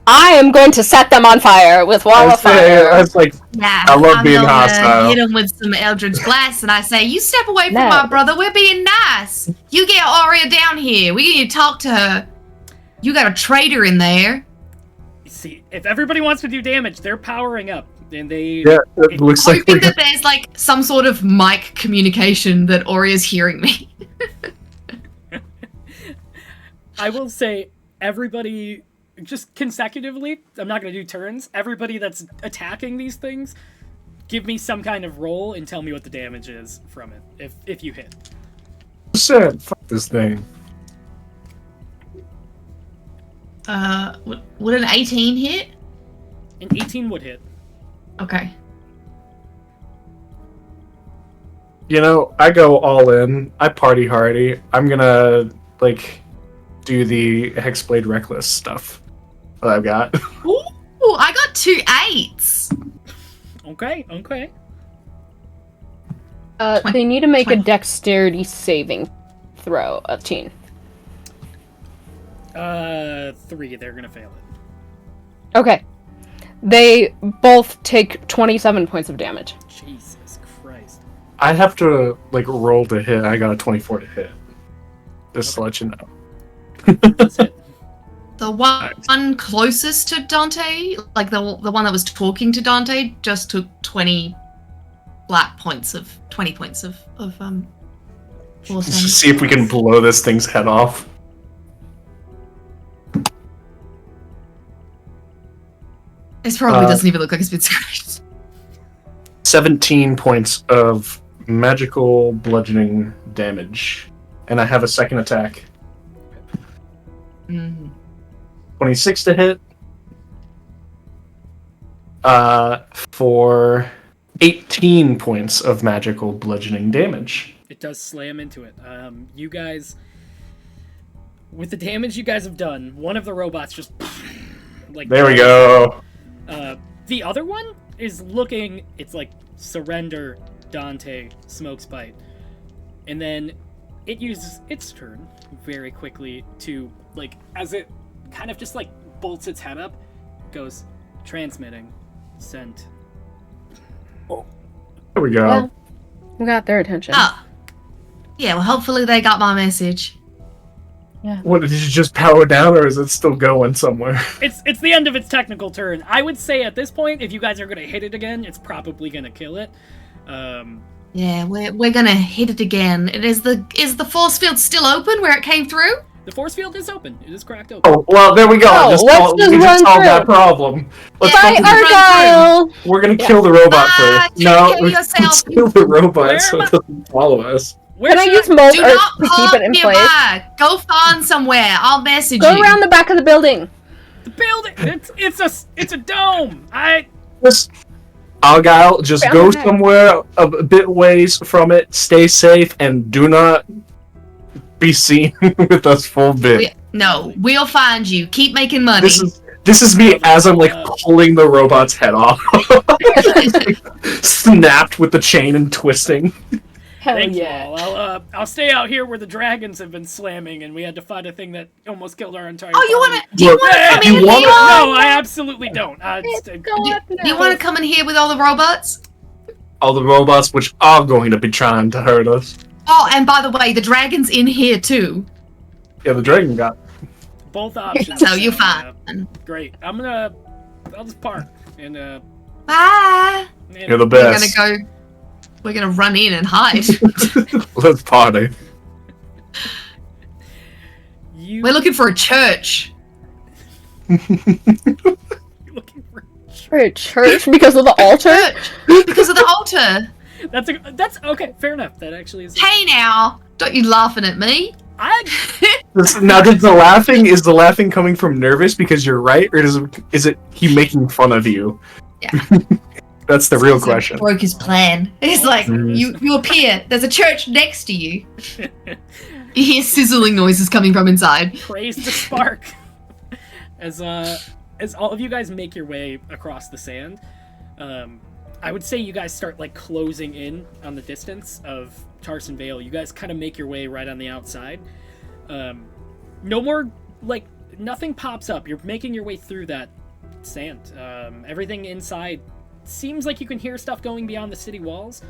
I am going to set them on fire with wall of fire. That's like, Yeah, I love I'm being gonna hostile. hit him with some Eldritch Blast, and I say, "You step away from No. my brother. We're being nice. You get Aurea down here. We need to talk to her. You got a traitor in there." see, if everybody wants to do damage, they're powering up, and they. yeah, it looks like Hoping that there's like some sort of mic communication that Aurea's hearing me. I will say, everybody, just consecutively, I'm not going to do turns, everybody that's attacking these things, give me some kind of roll and tell me what the damage is from it, if you hit. said, fuck this thing. Would an 18 hit? An 18 would hit. Okay. You know, I go all in. I party hardy. I'm gonna, like, do the Hexblade Reckless stuff that I've got. Ooh, I got 2 8s. Okay. They need to make a 20. dexterity saving throw of teen. 3, they're going to fail it. Okay. They both take 27 points of damage. Jesus Christ. I have to, like, roll to hit. I got a 24 to hit. Just to let you know. Does hit. The one closest to Dante, like the one that was talking to Dante, just took 20 points of force Let's see if we can blow this thing's head off. This probably doesn't even look like it's been scratched. 17 points of magical bludgeoning damage. And I have a second attack. Mm. 26 to hit. For 18 points of magical bludgeoning damage. It does slam into it. You guys, with the damage you guys have done, one of the robots just like There we go. The other one is looking. It's like surrender, Dante, smoke spite, and then it uses its turn very quickly to, like, as it kind of just like bolts its head up, goes transmitting, sent. There we go. Well, we got their attention. Oh. Yeah, well, hopefully they got my message. What, did you just power down, or is it still going somewhere? It's the end of its technical turn. I would say at this point, if you guys are gonna hit it again, it's probably gonna kill it. Yeah, we're gonna hit it again. Is the force field still open where it came through? The force field is open. It is cracked open. Oh, well, there we go. Oh, let's just we just run solved through. that problem. Let's Bye, fucking- Argyle! We're gonna kill the robot first. Take No, care of let's yourself. kill the robot so Where it doesn't follow us. Where Can I should use mold Do earth not to keep park it in place? nearby. Go find somewhere. I'll message Go you. around the back of the building. the building? It's a dome. Just, Argyle, just Round go the back. somewhere a bit ways from it, stay safe, and do not be seen with us full bit. No, we'll find you. Keep making money. This is me as I'm, like, pulling the robot's head off. Snapped with the chain and twisting. Hell Thank yeah. you all. I'll stay out here where the dragons have been slamming, and we had to fight a thing that almost killed our entire Oh, you party. want to? Do you Look, want to come you in want- here? No, I absolutely don't. Do you want to come in here with all the robots? All the robots which are going to be trying to hurt us. Oh, and by the way, the dragon's in here too. Yeah, the dragon got. Both options. So you're sound, fine. Great. I'll just park and Bye. You're the We're best. gonna go. We're gonna run in and hide. Let's party. We're looking for a church. looking for. For a church because of the altar? Church because of the altar. That's okay. Fair enough. That actually is. Hey now, don't you laughing at me? Now, is the laughing coming from nervous because you're right, or is it he making fun of you? Yeah. That's the real question. Broke his plan. He's like, Mm. you appear. There's a church next to you. You hear sizzling noises coming from inside. Praise the spark. As all of you guys make your way across the sand, I would say you guys start like closing in on the distance of Tarsen Vale. You guys kind of make your way right on the outside. No more like nothing pops up. You're making your way through that sand. Everything inside seems like you can hear stuff going beyond the city walls.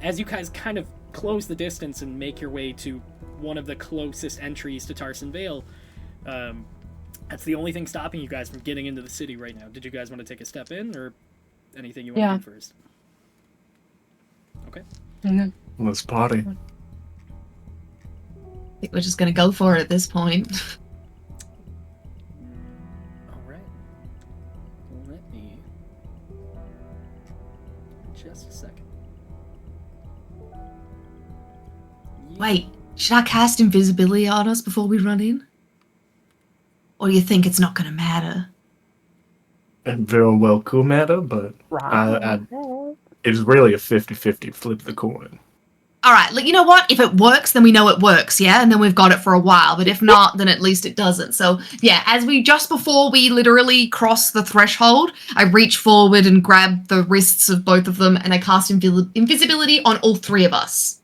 As you guys kind of close the distance and make your way to one of the closest entries to Tarsen Vale, that's the only thing stopping you guys from getting into the city right now. Did you guys want to take a step in, or anything you want to do first? Okay. Mm-hmm. Let's party. I think we're just gonna go for it at this point. All right. Let me just a second. Wait, should I cast invisibility on us before we run in? Or do you think it's not gonna matter? It very well could matter, but it's really a 50-50 flip the coin. Alright, you know what? If it works, then we know it works, yeah? And then we've got it for a while. But if not, then at least it doesn't. So, yeah, just before we literally cross the threshold, I reach forward and grab the wrists of both of them, and I cast invisibility on all three of us.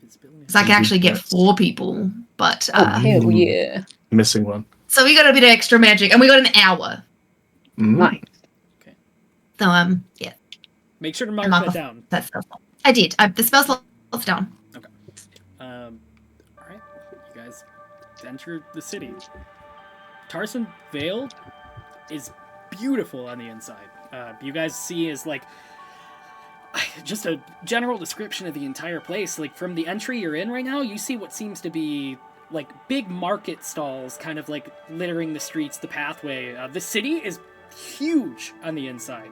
Because I can actually get 4 people, but... Hell yeah. Missing one. So we got a bit of extra magic, and we got an hour. Nice. Okay. So, yeah. Make sure to mark that down. That spell slot. I did. The spell slot's down. Okay. All right. You guys enter the city. Tarsen Vale is beautiful on the inside. You guys see is like just a general description of the entire place. Like from the entry you're in right now, you see what seems to be like big market stalls kind of like littering the streets, the pathway. The city is huge on the inside.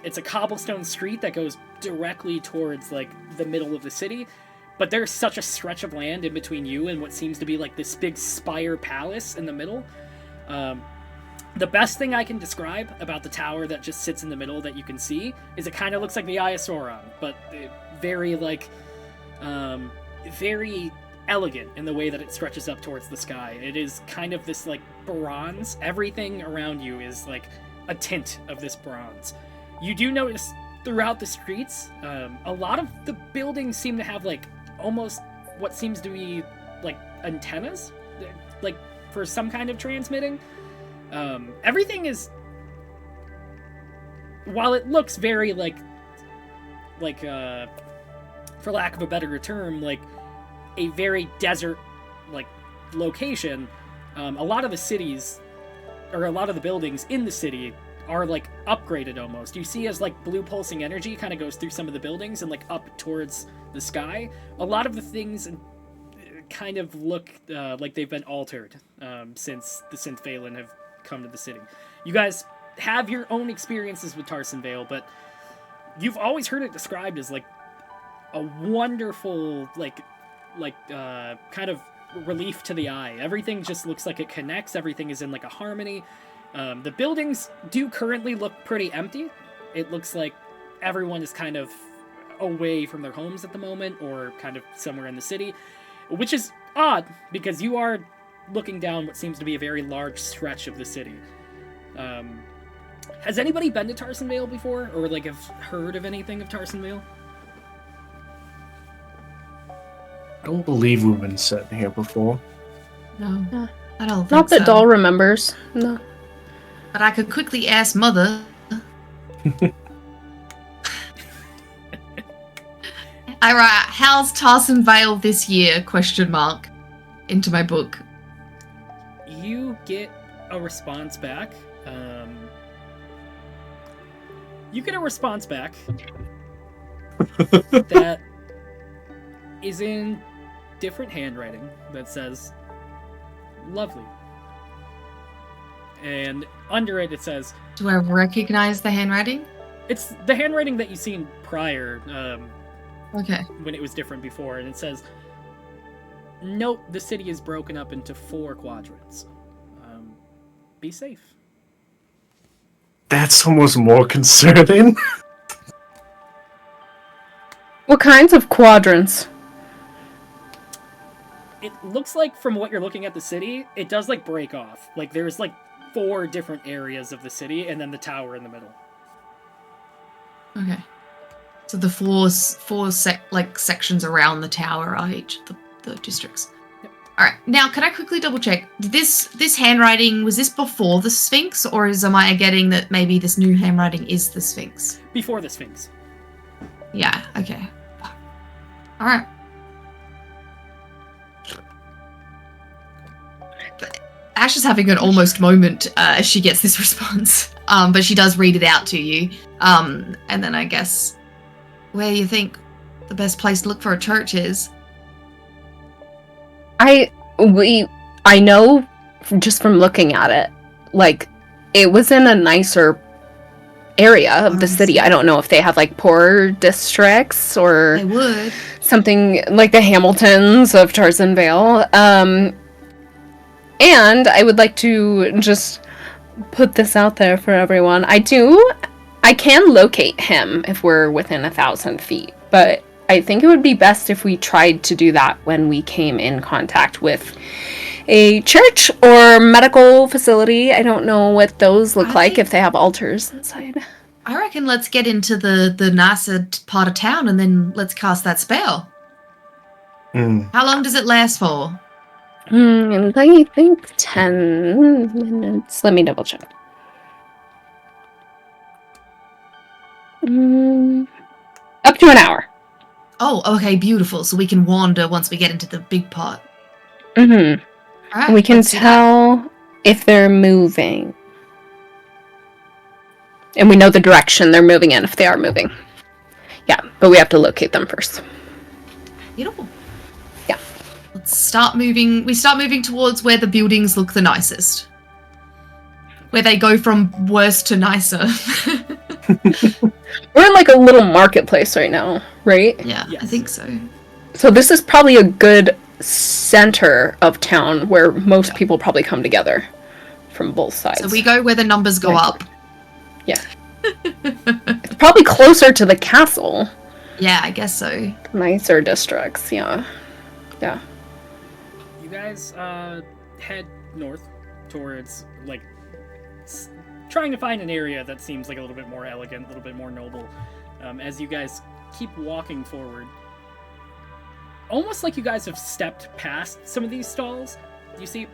It's a cobblestone street that goes directly towards like the middle of the city, but there's such a stretch of land in between you and what seems to be like this big spire palace in the middle. The best thing I can describe about the tower that just sits in the middle that you can see is it kind of looks like the Eye of Sauron, but very like very elegant in the way that it stretches up towards the sky. It is kind of this like bronze. Everything around you is like a tint of this bronze. You do notice throughout the streets, a lot of the buildings seem to have like almost what seems to be like antennas, like for some kind of transmitting. Everything is, while it looks very like for lack of a better term, like a very desert like location, a lot of the cities or a lot of the buildings in the city are like upgraded almost. You see as like blue pulsing energy kind of goes through some of the buildings and like up towards the sky. A lot of the things kind of look like they've been altered since the Synth Phelan have come to the city. You guys have your own experiences with Tarsen Vale, but you've always heard it described as like a wonderful kind of relief to the eye. Everything just looks like it connects. Everything is in like a harmony. The buildings do currently look pretty empty. It looks like everyone is kind of away from their homes at the moment or kind of somewhere in the city, which is odd because you are looking down what seems to be a very large stretch of the city. Has anybody been to Tarsen Vale before or like have heard of anything of Tarsen Vale? don't believe we've been sent here before. No, I don't think Not that so. Doll remembers. No. But I could quickly ask Mother. Alright, how's Tarsen Vale this year? ? Into my book. You get a response back. That is in different handwriting that says, lovely. And under it, it says... Do I recognize the handwriting? It's the handwriting that you've seen prior, Okay. when it was different before, and it says, note the city is broken up into 4 quadrants. Be safe. That's almost more concerning. What kinds of quadrants? It looks like, from what you're looking at the city, it does, like, break off. Like, there's, like, 4 different areas of the city, and then the tower in the middle. Okay. So the four sections around the tower are each of the districts. Yep. Alright, now can I quickly double check? This handwriting, was this before the Sphinx, or am I getting that maybe this new handwriting is the Sphinx? Before the Sphinx. Yeah, okay. Alright. Ash is having an almost moment as she gets this response. But she does read it out to you. And then I guess where you think the best place to look for a church is. I know just from looking at it, like, it was in a nicer area of the city. I don't know if they have, like, poorer districts or They would. something like the Hamiltons of Tarsen Vale. And I would like to just put this out there for everyone. I can locate him if we're within 1,000 feet, but I think it would be best if we tried to do that when we came in contact with a church or medical facility. I don't know what those look like, if they have altars inside. I reckon let's get into the nicer part of town and then let's cast that spell. How long does it last for? I think 10 minutes. Let me double check. Up to an hour. Oh, okay, beautiful. So we can wander once we get into the big part. Mm-hmm. All right, We can let's do that. tell if they're moving. And we know the direction they're moving in if they are moving. Yeah, but we have to locate them first. Beautiful. Yeah. Let's start moving. We start moving towards where the buildings look the nicest. Where they go from worse to nicer. We're in like a little marketplace right now, right? Yeah, Yes. I think so. So this is probably a good center of town where most people probably come together from both sides. So we go where the numbers go up. Yeah. It's probably closer to the castle. Yeah, I guess so. Nicer districts, yeah. Yeah. You guys head north towards, like, trying to find an area that seems like a little bit more elegant, a little bit more noble. As you guys keep walking forward, almost like you guys have stepped past some of these stalls, you see,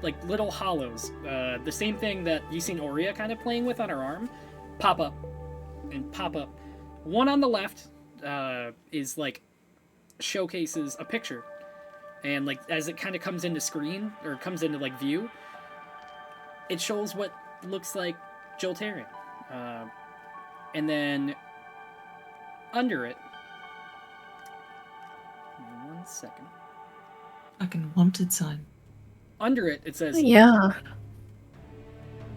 like, little hollows. The same thing that you seen Aurea kind of playing with on her arm, pop up and pop up. One on the left is, like, showcases a picture. And, like, as it kind of comes into screen, or comes into, like, view, it shows what looks like Joltarian. And then under it, one second. Fucking wanted sign. Under it, it says Yeah.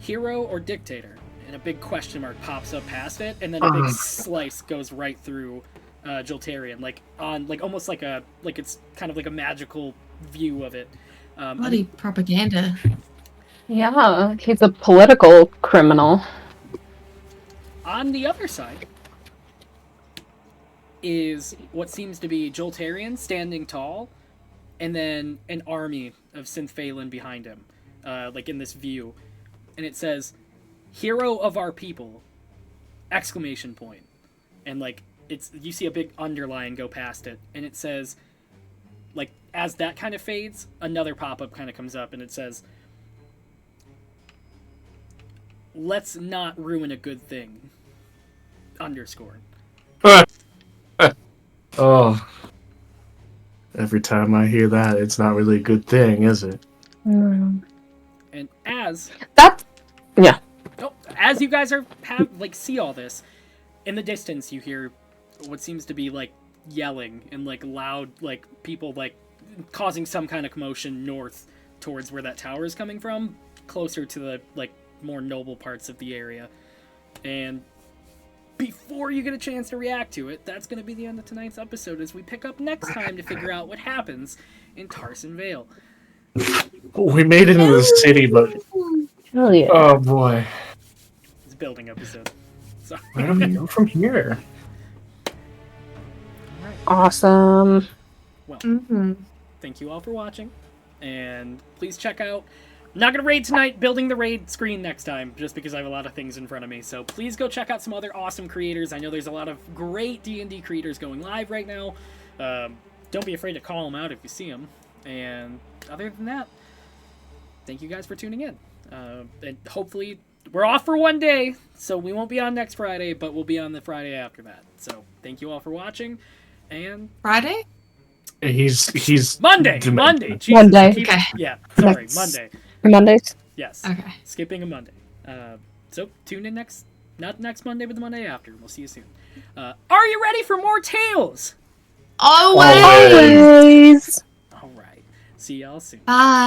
hero or dictator, and a big question mark pops up past it, and then a big slice goes right through Joltarian, like on, like, almost like a, like, it's kind of like a magical view of it. Bloody propaganda. Yeah, he's a political criminal. On the other side is what seems to be Joltarian standing tall, and then an army of Synth-Phalan behind him, like in this view. And it says, hero of our people, exclamation point. And, like, you see a big underline go past it, and it says, like, as that kind of fades, another pop-up kind of comes up, and it says, "Let's not ruin a good thing." Underscore. Oh. Every time I hear that, it's not really a good thing, is it? And as you guys see all this, in the distance you hear what seems to be like yelling and like loud, like people like causing some kind of commotion north towards where that tower is coming from, closer to the like more noble parts of the area. And before you get a chance to react to it, that's going to be the end of tonight's episode as we pick up next time to figure out what happens in Tarsen Vale. We made it into the city, but... Hell yeah. Oh, boy. It's a building episode. Sorry. Where do we go from here? Awesome. Well, Mm-hmm. thank you all for watching, and please check out... I'm not going to raid tonight, building the raid screen next time, just because I have a lot of things in front of me. So please go check out some other awesome creators. I know there's a lot of great D&D creators going live right now. Don't be afraid to call them out if you see them. And other than that, thank you guys for tuning in. And hopefully, we're off for one day, so we won't be on next Friday, but we'll be on the Friday after that. So thank you all for watching, and... Friday? He's... Monday! Jesus, Monday. Okay. Yeah, sorry, Next. Monday. Mondays. Yes. Okay. Skipping a Monday. So tune in not next Monday, but the Monday after. We'll see you soon. Are you ready for more tales? Always! Always. All right. See y'all soon. Bye.